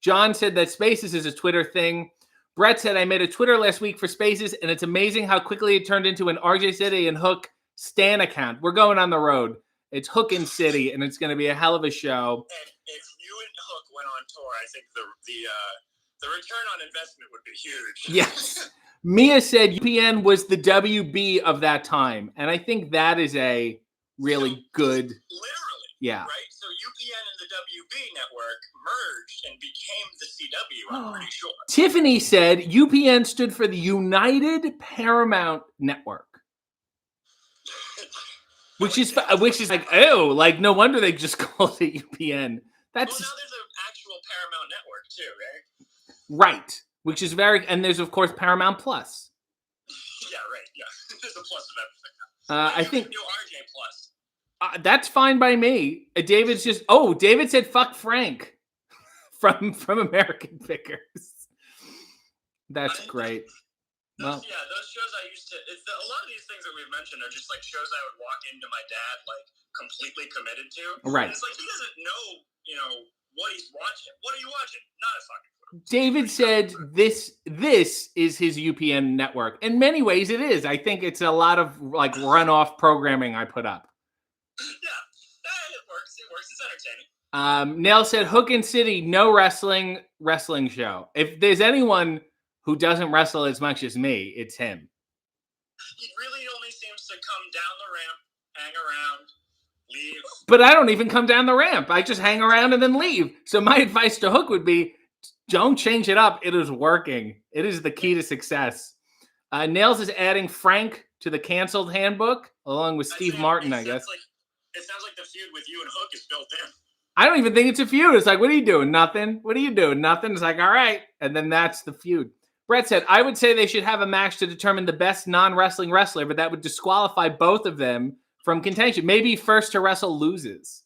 John said that Spaces is a Twitter thing. Brett said, I made a Twitter last week for Spaces, and it's amazing how quickly it turned into an RJ City and Hook Stan account. We're going on the road. It's Hook and City, and it's going to be a hell of a show. And if you and Hook went on tour, I think the return on investment would be huge. Yes. Mia said UPN was the WB of that time, and I think that is a really good... Literally. Yeah. Right? So UPN UPN and the WB network merged and became the CW, I'm pretty sure. Tiffany said UPN stood for the United Paramount Network. Which is like, oh, like no wonder they just called it UPN. That's now there's an actual Paramount network too, right? Right. Which is and there's of course Paramount Plus. Yeah, right. Yeah, there's a plus of everything. I think new RJ Plus. That's fine by me. David said fuck Frank from American Pickers. That's great. Those shows I used to. A lot of these things that we've mentioned are just like shows I would walk into my dad like completely committed to. Right. And it's like he doesn't know, what he's watching. What are you watching? Not a fucking clue. David said this is his UPN network. In many ways, it is. I think it's a lot of like runoff programming I put up. Yeah, it works. It works. It's entertaining. Nell said Hook and City, no wrestling show. If there's anyone who doesn't wrestle as much as me, it's him. He really only seems to come down the ramp, hang around, leave. But I don't even come down the ramp. I just hang around and then leave. So my advice to Hook would be, don't change it up. It is working. It is the key to success. Nails is adding Frank to the canceled handbook, along with Steve Martin, I guess. It sounds like the feud with you and Hook is built in. I don't even think it's a feud. It's like, what are you doing? Nothing. What are you doing? Nothing. It's like, all right. And then that's the feud. Brett said, I would say they should have a match to determine the best non-wrestling wrestler, but that would disqualify both of them from contention. Maybe first to wrestle loses.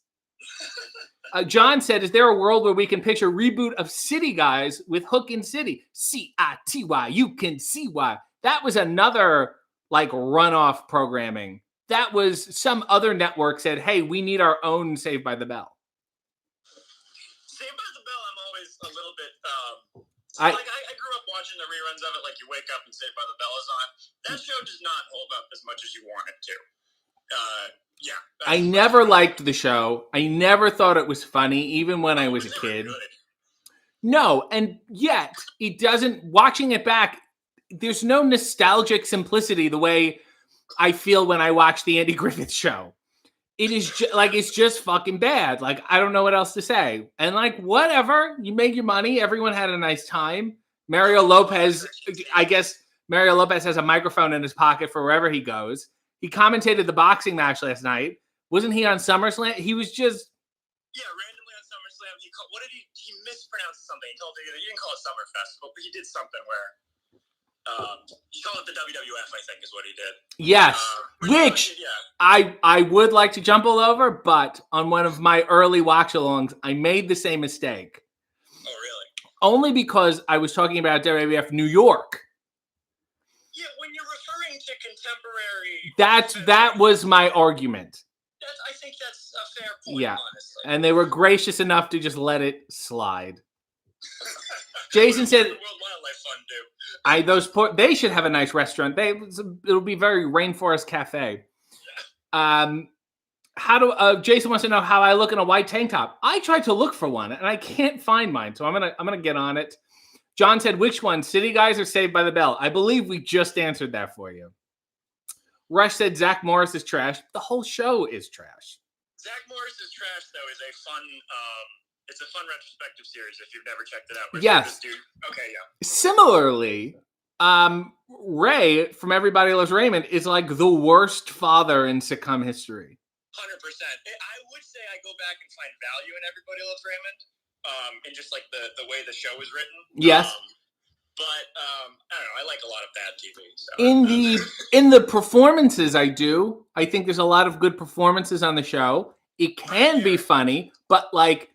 John said, is there a world where we can picture a reboot of City Guys with Hook and City? C-I-T-Y. You can see why. That was another like runoff programming. That was some other network said, hey, we need our own Saved by the Bell. Saved by the Bell, I'm always a little bit... I grew up watching the reruns of it, like you wake up and Saved by the Bell is on. That show does not hold up as much as you want it to. I never liked the show. I never thought it was funny, even when I was a kid. Good. No, and yet, it doesn't... Watching it back, there's no nostalgic simplicity the way I feel when I watch the Andy Griffith Show. It is it's just fucking bad. Like, I don't know what else to say. And like, whatever, you made your money. Everyone had a nice time. Mario Lopez, I guess Mario Lopez has a microphone in his pocket for wherever he goes. He commentated the boxing match last night. Wasn't he on SummerSlam? He was just... Yeah, randomly on SummerSlam. He mispronounced something. He didn't call it Summer Festival, but he did something where... he called it the WWF, I think, is what he did. Yes, which I would like to jump all over, but on one of my early watch-alongs, I made the same mistake. Oh, really? Only because I was talking about WWF New York. Yeah, when you're referring to contemporary... That was my argument. I think that's a fair point, yeah. Honestly. And they were gracious enough to just let it slide. Jason said... World Wildlife Fund do. They should have a nice restaurant. It'll be very Rainforest Cafe. Jason wants to know how I look in a white tank top. I tried to look for one and I can't find mine, so I'm gonna get on it. John said, which one, City Guys or Saved by the Bell? I believe we just answered that for you. Rush said Zach Morris is trash. The whole show is trash. Zach Morris is trash, though, is a fun. It's a fun retrospective series if you've never checked it out. Yes. Okay, yeah. Similarly, Ray from Everybody Loves Raymond is like the worst father in sitcom history. 100%. I would say I go back and find value in Everybody Loves Raymond, and just like the way the show is written. Yes. But I don't know. I like a lot of bad TV. So. In the performances, I do. I think there's a lot of good performances on the show. It can be funny, but like.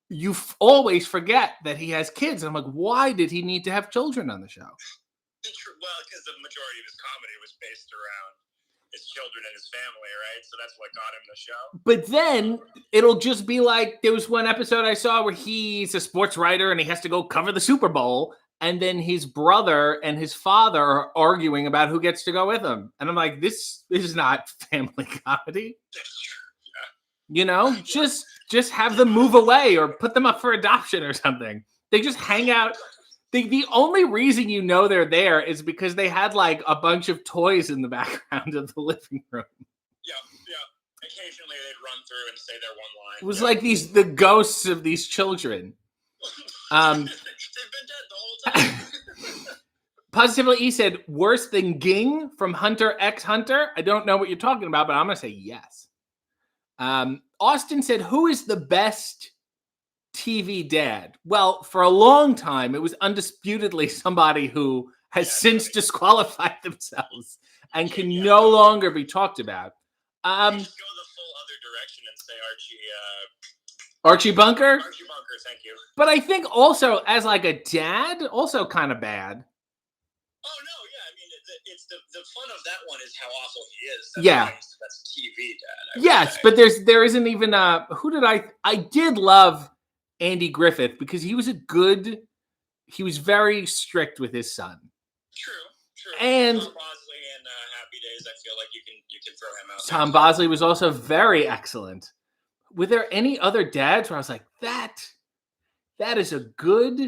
You always forget that he has kids. I'm like, why did he need to have children on the show? Well, because the majority of his comedy was based around his children and his family, right? So that's what got him the show. But then it'll just be like, there was one episode I saw where he's a sports writer and he has to go cover the Super Bowl. And then his brother and his father are arguing about who gets to go with him. And I'm like, this is not family comedy. That's true. You know, just have them move away or put them up for adoption or something. They just hang out. The only reason you know they're there is because they had like a bunch of toys in the background of the living room. Yeah. Occasionally they'd run through and say their one line. It was like the ghosts of these children. They've been dead the whole time. Positively E said, worse than Ging from Hunter x Hunter? I don't know what you're talking about, but I'm going to say yes. Austin said, who is the best TV dad? Well, for a long time, it was undisputedly somebody who has since disqualified themselves and can no longer be talked about. Just go the full other direction and say Archie Bunker? Archie Bunker, thank you. But I think also, as like a dad, also kind of bad. Oh, no, yeah. I mean, it's the fun of that one is how awful he is. That's TV dad. Yes, but there isn't even who did I did love Andy Griffith because he was very strict with his son. True. And Tom Bosley and Happy Days, I feel like you can throw him out. Tom Bosley was also very excellent. Were there any other dads where I was like, that is a good?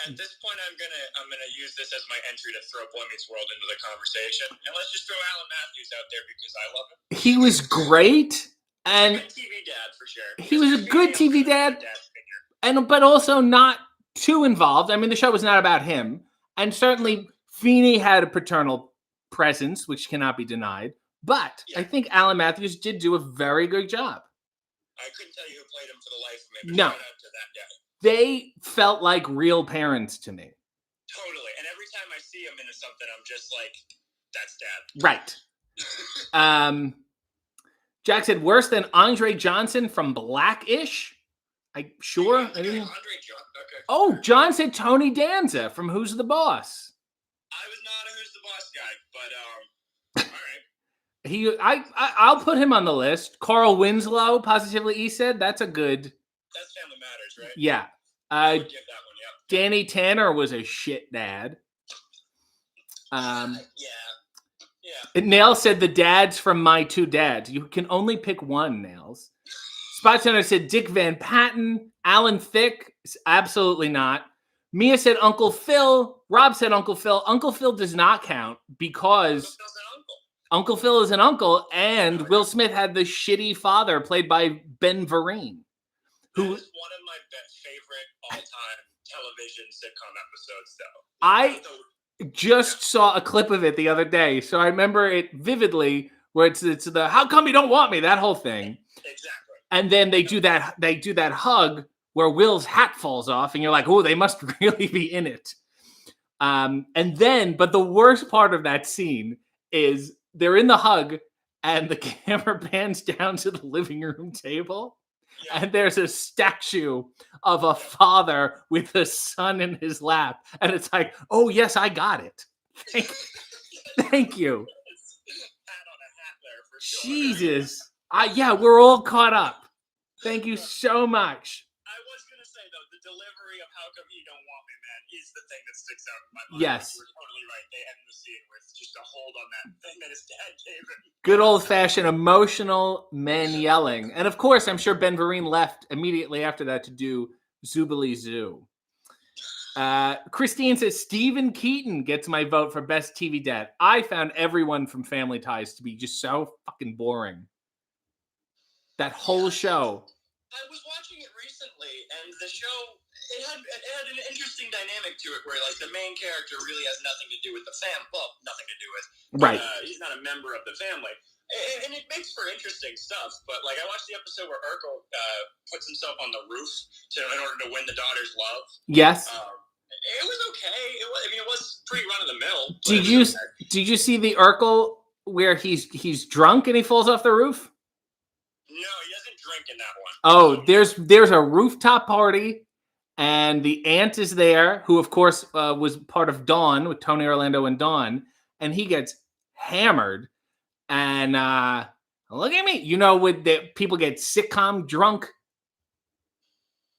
At this point, I'm gonna use this as my entry to throw Boy Meets World into the conversation, and let's just throw Alan Matthews out there because I love him. He was great, and TV dad for sure. He was a good TV dad, but also not too involved. I mean, the show was not about him, and certainly Feeney had a paternal presence, which cannot be denied. But I think Alan Matthews did do a very good job. I couldn't tell you who played him for the life of me. But no, shout out to that guy. They felt like real parents to me. Totally. And every time I see him into something, I'm just like, that's dad. Right. Jack said, worse than Andre Johnson from Black-ish? Sure? Andre Johnson. Okay. Oh, John said Tony Danza from Who's the Boss? I was not a Who's the Boss guy, but all I'll right. I'll put him on the list. Carl Winslow, positively he said. That's a good. That's Family Matters, right? Yeah. I would give that one, yeah. Danny Tanner was a shit dad. Yeah. Nails said the dads from My Two Dads. You can only pick one, Nails. Spot Center said Dick Van Patten. Alan Thicke, absolutely not. Mia said Uncle Phil. Rob said Uncle Phil. Uncle Phil does not count because Uncle Phil is an uncle, and Will Smith had the shitty father played by Ben Vereen. Who is one of my favorite all-time television sitcom episodes, though. I just saw a clip of it the other day, so I remember it vividly. Where it's the how come you don't want me, that whole thing. Exactly. And then they do that hug where Will's hat falls off, and you're like, oh, they must really be in it. But the worst part of that scene is they're in the hug, and the camera pans down to the living room table. Yeah. And there's a statue of a father with a son in his lap. And it's like, oh, yes, I got it. Thank you. Jesus. We're all caught up. Thank you so much. I was going to say, though, the delivery of how come you don't want me, man, is the thing that sticks out in my mind. Yes. You were totally right. They end the scene with just a hold on that thing that his dad gave him. Good old-fashioned emotional men yelling. And, of course, I'm sure Ben Vereen left immediately after that to do Zoobly Zoo. Christine says, Stephen Keaton gets my vote for best TV dad. I found everyone from Family Ties to be just so fucking boring. That whole show. I was watching it recently, and the show, it had an interesting dynamic to it where, like, the main character really has nothing to do with the family. Well, nothing to do with. Right. He's not a member of the family. And it makes for interesting stuff. But, like, I watched the episode where Urkel puts himself on the roof in order to win the daughter's love. Yes. It was okay. It was pretty run-of-the-mill. Did you see the Urkel where he's drunk and he falls off the roof? No, he doesn't drink in that one. Oh, there's a rooftop party, and the aunt is there, who of course was part of Dawn with Tony Orlando and Dawn, and he gets hammered. And look at me, with the people get sitcom drunk.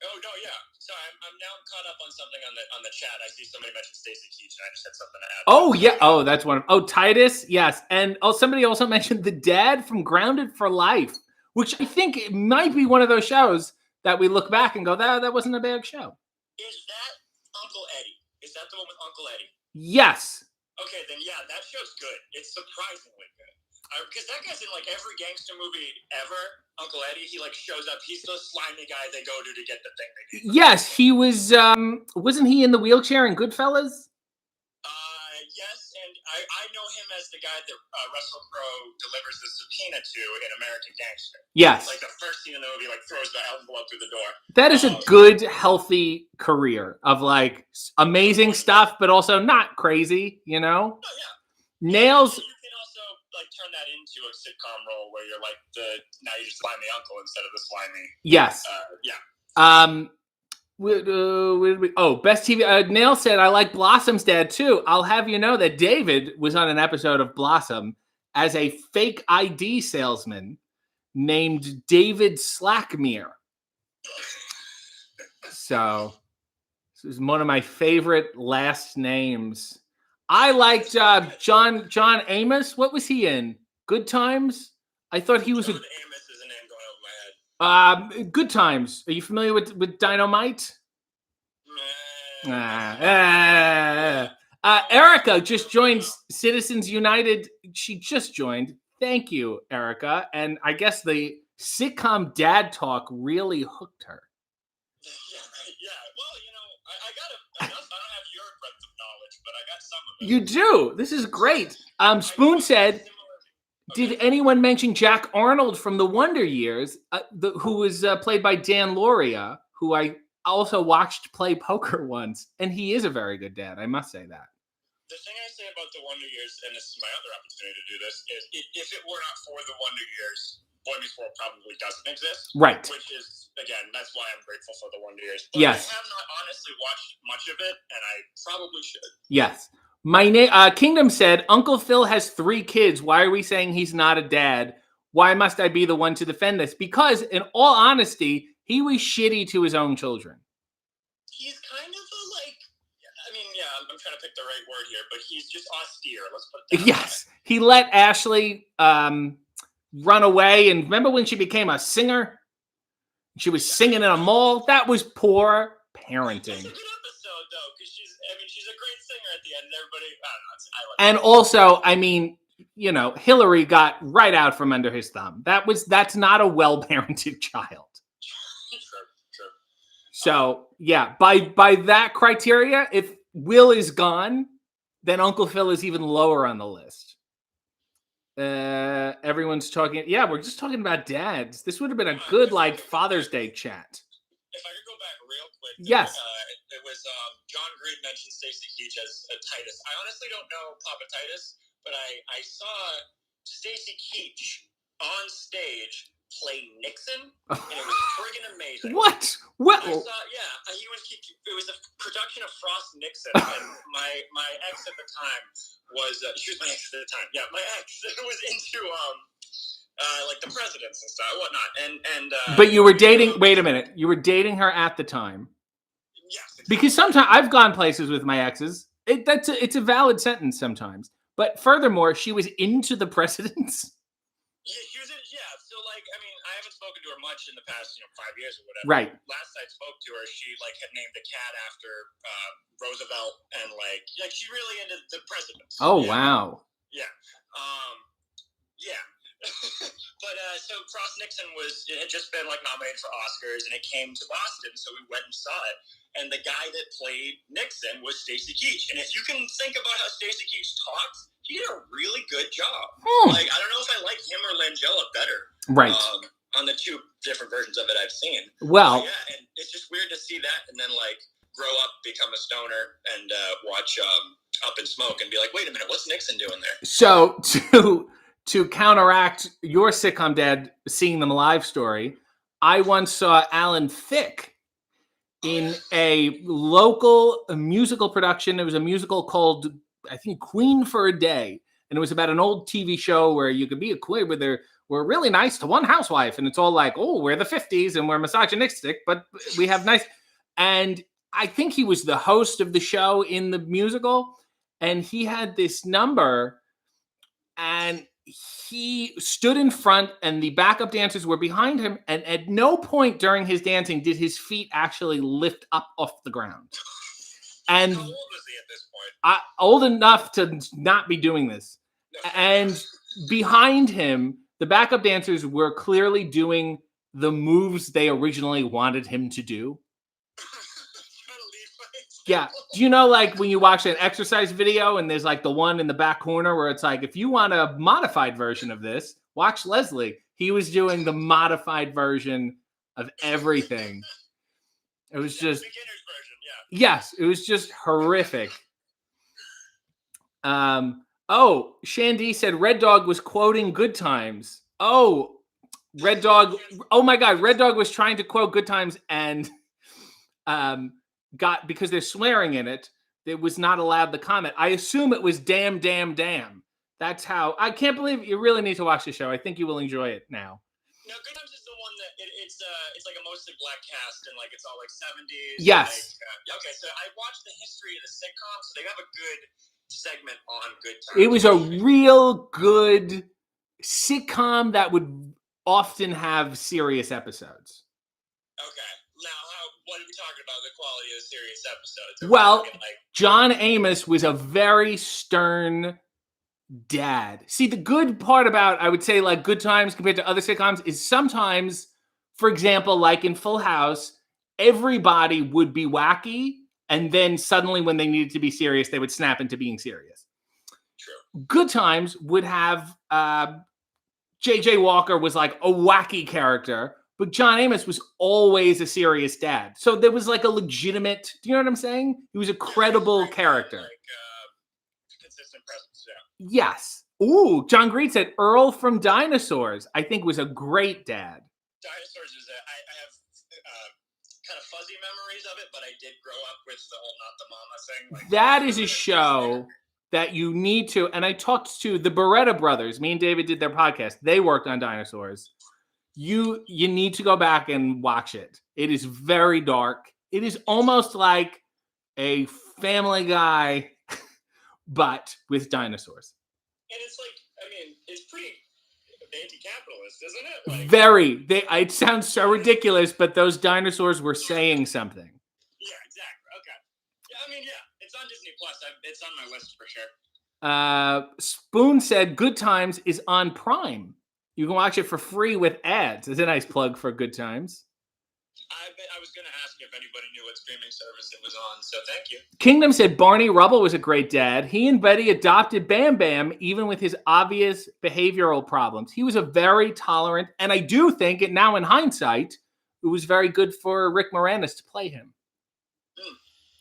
Oh no, yeah. So I'm now caught up on something on the chat. I see somebody mentioned Stacy Keach, and I just had something to add. Oh yeah. Oh, that's one. Titus. Yes, and somebody also mentioned the dad from Grounded for Life. Which I think it might be one of those shows that we look back and go, that wasn't a bad show. Is that Uncle Eddie? Is that the one with Uncle Eddie? Yes. Okay, then yeah, that show's good. It's surprisingly good. Because that guy's in like every gangster movie ever. Uncle Eddie, he like shows up. He's the slimy guy they go to get the thing they need. Yes, he was. Wasn't he in the wheelchair in Goodfellas? Yes, and I know him as the guy that Russell Crowe delivers the subpoena to in American Gangster. Yes. Like the first scene in the movie, like throws the envelope through the door. That is a good, healthy career of like amazing stuff, but also not crazy, you know? Oh, yeah. Nails. You can also like turn that into a sitcom role where you're like now you're just slimy uncle instead of the slimy. Yes. Yeah. Best TV. Nail said, I like Blossom's dad too. I'll have you know that David was on an episode of Blossom as a fake ID salesman named David Slackmere. So this is one of my favorite last names. I liked John Amos. What was he in? Good Times? I thought he was Amos is a name going over my head. Good Times. Are you familiar with Dynamite? Erica just joined Citizens United. She just joined. Thank you, Erica. And I guess the sitcom dad talk really hooked her. Yeah. Well, I don't have your breadth of knowledge, but I got some of it. You do. This is great. Spoon said, did anyone mention Jack Arnold from the Wonder Years, who was played by Dan Lauria, who I also watched play poker once, and he is a very good dad. I must say that. The thing I say about the Wonder Years, and this is my other opportunity to do this, is if it were not for the Wonder Years, Boy Meets World probably doesn't exist. Right. Which is, again, that's why I'm grateful for the Wonder Years. But yes. I have not honestly watched much of it, and I probably should. Yes. Kingdom said, Uncle Phil has 3 kids. Why are we saying he's not a dad? Why must I be the one to defend this? Because, in all honesty, he was shitty to his own children. He's kind of I'm trying to pick the right word here, but he's just austere. Let's put it that way. Yes. He let Ashley run away. And remember when she became a singer? She was singing in a mall? That was poor parenting. It's a good episode, though, because she's a great singer at the end. Everybody, I like also, Hillary got right out from under his thumb. That's not a well-parented child. True. So, yeah, by that criteria, if Will is gone, then Uncle Phil is even lower on the list. Everyone's talking. Yeah, we're just talking about dads. This would have been a good Father's Day chat. If I could go back real quick. Yes. It was John Green mentioned Stacey Keach as Titus. I honestly don't know Papa Titus, but I saw Stacey Keach on stage play Nixon, and it was friggin' amazing. What? Well, it was a production of Frost Nixon, and my ex at the time was she was my ex at the time. Yeah, my ex was into like the presidents and stuff, whatnot, and but you were dating. Wait a minute, you were dating her at the time. Yes, exactly. Because sometimes I've gone places with my exes. It's a valid sentence sometimes. But furthermore, she was into the presidents. Yeah, she was. So I haven't spoken to her much in the past, 5 years or whatever. Right. Last I spoke to her, she had named a cat after Roosevelt, and she really into the presidents. Oh wow. Yeah. Yeah. But so Frost Nixon had just been nominated for Oscars, and it came to Boston, so we went and saw it. And the guy that played Nixon was Stacey Keach. And if you can think about how Stacey Keach talks, he did a really good job. I don't know if I like him or Langella better. Right. On the 2 different versions of it I've seen. Well, yeah, and it's just weird to see that, and then grow up, become a stoner, and watch Up in Smoke, and be like, wait a minute, what's Nixon doing there? So to counteract your sitcom dad seeing them live story, I once saw Alan Thicke in a local musical production. It was a musical called, I think, Queen for a Day. And it was about an old TV show where you could be a queen, where we're really nice to one housewife. And it's all like, oh, we're the 50s and we're misogynistic, but we have nice. And I think he was the host of the show in the musical. And he had this number, and he stood in front and the backup dancers were behind him. And at no point during his dancing did his feet actually lift up off the ground. And how old was he at this point? Old enough to not be doing this. And behind him, the backup dancers were clearly doing the moves they originally wanted him to do. Yeah. Do you know, like, when you watch an exercise video and there's like the one in the back corner where it's like, if you want a modified version of this, watch Leslie. He was doing the modified version of everything. It was just beginner's version, yeah. Yes, it was just horrific. Oh, Shandy said Red Dog was quoting Good Times. Oh, Red Dog. Oh my God, Red Dog was trying to quote Good Times and got, because they're swearing in it, it was not allowed the comment. I assume it was damn, damn, damn. That's how. I can't believe you really need to watch the show. I think you will enjoy it now. No, Good Times is the one that it's like a mostly black cast and like it's all like 70s. Yes. Like, okay, so I watched the history of the sitcom, so they have a good segment on Good Times. It was a real good sitcom that would often have serious episodes. Okay. Now, what are we talking about? The quality of serious episodes? Well, John Amos was a very stern dad. See, the good part about, I would say, like Good Times compared to other sitcoms is sometimes, for example, like in Full House, everybody would be wacky, and then suddenly when they needed to be serious, they would snap into being serious. True. Good Times would have J.J. Walker was like a wacky character, but John Amos was always a serious dad. So there was like a legitimate, do you know what I'm saying? He was a credible character. Consistent presence, yeah. Yes. Ooh, John Green said Earl from Dinosaurs, I think, was a great dad. Dinosaurs is I have kind of fuzzy memories of it, but I did grow up with the whole not the mama thing. Like, that is a show that you need to, and I talked to the Beretta brothers. Me and David did their podcast. They worked on Dinosaurs. You need to go back and watch it. It is very dark. It is almost like a Family Guy, but with dinosaurs. And it's like, I mean, it's pretty anti-capitalist, isn't it? Like, very. It sounds so ridiculous, but those dinosaurs were saying something. Yeah, exactly. Okay. Yeah, I mean, yeah, it's on Disney Plus. It's on my list for sure. Spoon said Good Times is on Prime. You can watch it for free with ads. It's a nice plug for Good Times. I was going to ask if anybody knew what streaming service it was on, so thank you. Kingdom said Barney Rubble was a great dad. He and Betty adopted Bam Bam, even with his obvious behavioral problems. He was a very tolerant, and I do think, it now in hindsight, it was very good for Rick Moranis to play him.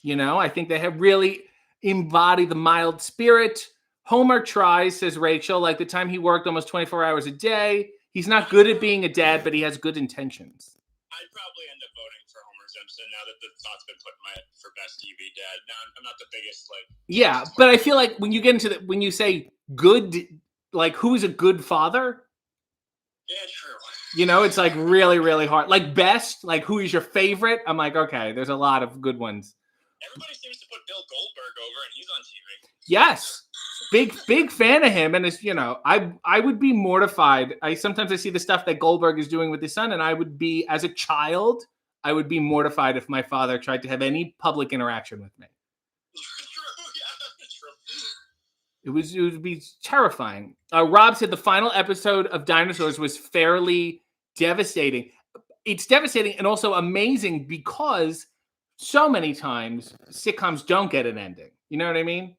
You know, I think they have really embodied the mild spirit. Homer tries, says Rachel, like the time he worked almost 24 hours a day. He's not good at being a dad, but he has good intentions. I'd probably end up voting for Homer Simpson now that the thought's been put in my head for best TV dad. Now I'm not the biggest Yeah, but I feel like when you get into when you say good, like who is a good father? Yeah, true. You know, it's like really, really hard. Like best, like who is your favorite? I'm like, okay, there's a lot of good ones. Everybody seems to put Bill Goldberg over, and he's on TV. Yes. Big fan of him, and it's, you know, I would be mortified. Sometimes I see the stuff that Goldberg is doing with his son, and I would be, as a child, I would be mortified if my father tried to have any public interaction with me. It would be terrifying. Rob said the final episode of Dinosaurs was fairly devastating. It's devastating and also amazing because so many times sitcoms don't get an ending. You know what I mean?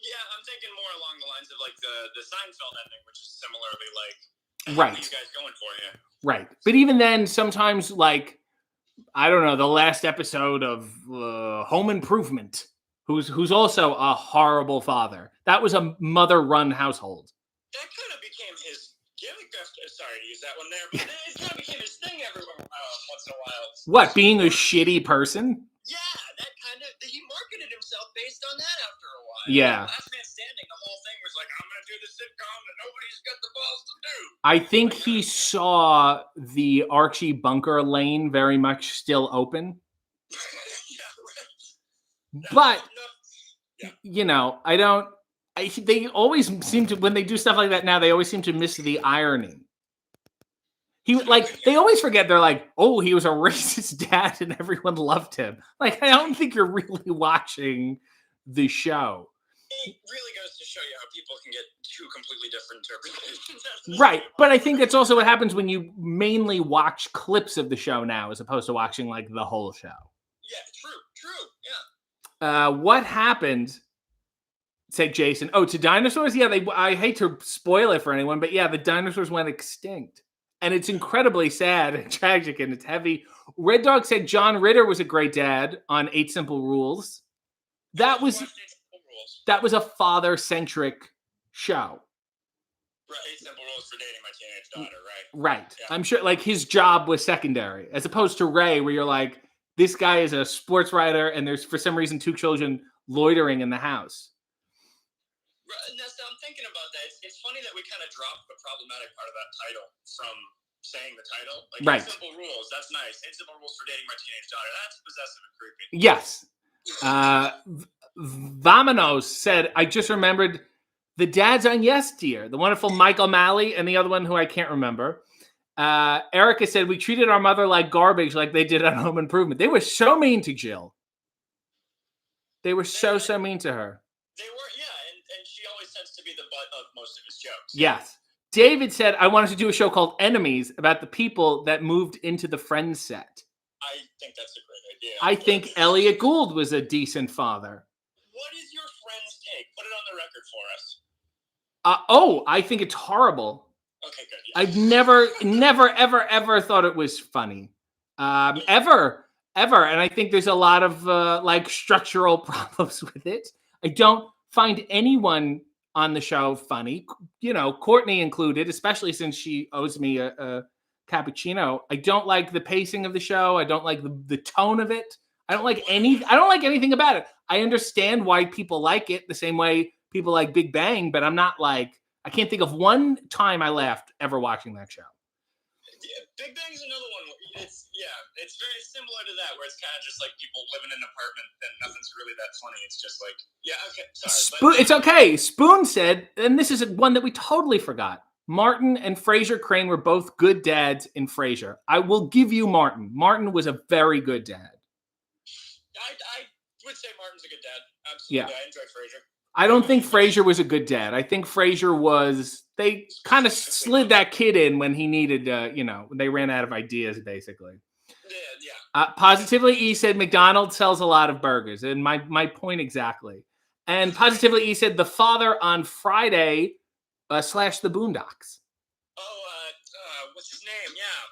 Yeah, I'm thinking more along the lines of like the Seinfeld ending, which is similarly like, right. What are you guys going for here? Right. But even then, sometimes like, I don't know, the last episode of Home Improvement, who's also a horrible father. That was a mother-run household. That kind of became his gimmick. Sorry to use that one there, but it kind of became his thing every once in a while. What, being a shitty person? Yeah, that kind of, he marketed himself based on that after a while. Yeah. Last Man Standing, the whole thing was like, I'm going to do the sitcom that nobody's got the balls to do. I think he saw the Archie Bunker lane very much still open. Yeah, right. But, you know, they always seem to, when they do stuff like that now, they always seem to miss the irony. They always forget, they're like, oh, he was a racist dad and everyone loved him. Like, I don't think you're really watching the show. It really goes to show you how people can get two completely different interpretations. Right, but I think that's also what happens when you mainly watch clips of the show now, as opposed to watching like the whole show. Yeah, true, yeah. What happened? Said Jason. Oh, to dinosaurs? Yeah, I hate to spoil it for anyone, but yeah, the dinosaurs went extinct. And it's incredibly sad and tragic, and it's heavy. Red Dog said John Ritter was a great dad on 8 Simple Rules. That was a father-centric show. Right, 8 Simple Rules for Dating My Teenage Daughter, right? Right. Yeah. I'm sure like his job was secondary, as opposed to Ray, where you're like, this guy is a sports writer, and there's for some reason 2 children loitering in the house. Now, so I'm thinking about that. It's funny that we kind of dropped the problematic part of that title from saying the title. Like, right. 8 Simple Rules, that's nice. 8 Simple Rules for Dating My Teenage Daughter, that's possessive and creepy. Yes. Vamonos said, I just remembered the dads on Yes Dear, the wonderful Michael Malley and the other one who I can't remember. Erica said, we treated our mother like garbage like they did on Home Improvement. They were so mean to Jill. They were so mean to her. They were, yeah, and she always tends to be the butt of most of his jokes. Yes. David said, I wanted to do a show called Enemies about the people that moved into the Friends set. I think that's a great idea. I think Elliot Gould was a decent father. What is your Friends take? Put it on the record for us. I think it's horrible. Okay, good. Yeah. I've never, ever thought it was funny. Ever. And I think there's a lot of like structural problems with it. I don't find anyone on the show funny, you know, Courtney included, especially since she owes me a cappuccino. I don't like the pacing of the show. I don't like the tone of it. I don't like anything about it. I understand why people like it the same way people like Big Bang, but I'm not like, I can't think of one time I laughed ever watching that show. Yeah, Big Bang's another one. It's very similar to that, where it's kind of just like people live in an apartment and nothing's really that funny. It's just like, yeah, okay, sorry. It's okay. Spoon said, and this is one that we totally forgot. Martin and Fraser Crane were both good dads in Frasier. I will give you Martin. Martin was a very good dad. I would say Martin's a good dad. Absolutely. Yeah. I enjoy Frasier. I don't think Frasier was a good dad. I think Frasier was, they kind of slid that kid in when he needed, they ran out of ideas, basically. Yeah. Positively E said McDonald's sells a lot of burgers, and my point exactly. And Positively E said the father on Friday / the Boondocks. What's his name? Yeah.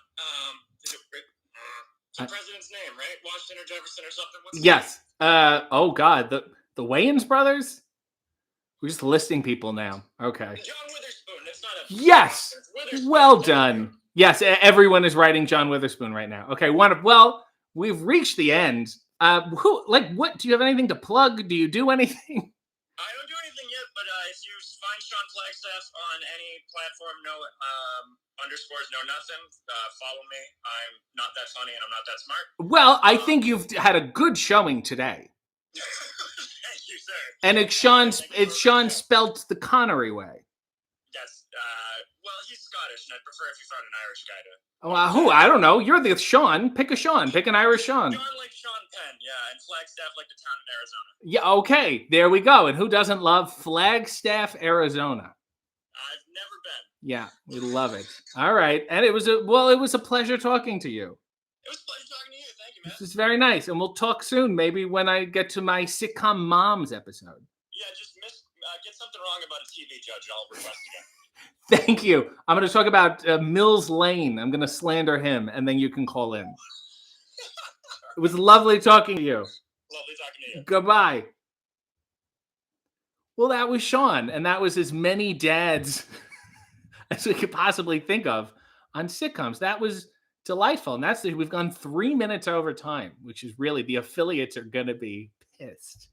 The president's name, right? Washington or Jefferson or something? Yes. Oh God, the Wayans brothers. We're just listing people now. Okay. John Witherspoon. It's not a. Yes. Well done. Yes, everyone is writing John Witherspoon right now. Okay. Well, we've reached the end. What? Do you have anything to plug? Do you do anything? I don't do anything yet, but if you find Sean Flagstaff on any platform, no underscores, no nothing, follow me. I'm not that funny and I'm not that smart. Well, I think you've had a good showing today. Thank you, sir. And it's Sean spelt the Connery way. That's well, he's Scottish, and I'd prefer if you found an Irish guy to. Who? I don't know. You're the Sean. Pick a Sean. Pick an Irish Sean. Sean like Sean Penn, yeah, and Flagstaff like the town in Arizona. Yeah. Okay. There we go. And who doesn't love Flagstaff, Arizona? I've never been. Yeah, we love it. All right, and it was a pleasure talking to you. It was a pleasure talking to you. Thank you, man. This is very nice, and we'll talk soon. Maybe when I get to my sitcom Moms episode. Yeah, just get something wrong about a TV judge. I'll request again. Thank you. I'm going to talk about Mills Lane. I'm going to slander him, and then you can call in. It was lovely talking to you. Lovely talking to you. Goodbye. Well, that was Sean, and that was as many dads as we could possibly think of on sitcoms. That was delightful, and we've gone 3 minutes over time, which is really, the affiliates are going to be pissed.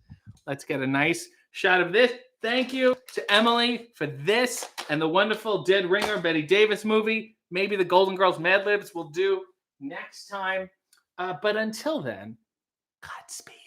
Let's get a nice shot of this. Thank you to Emily for this and the wonderful Dead Ringer Betty Davis movie. Maybe the Golden Girls Mad Libs we'll do next time. But until then, Godspeed.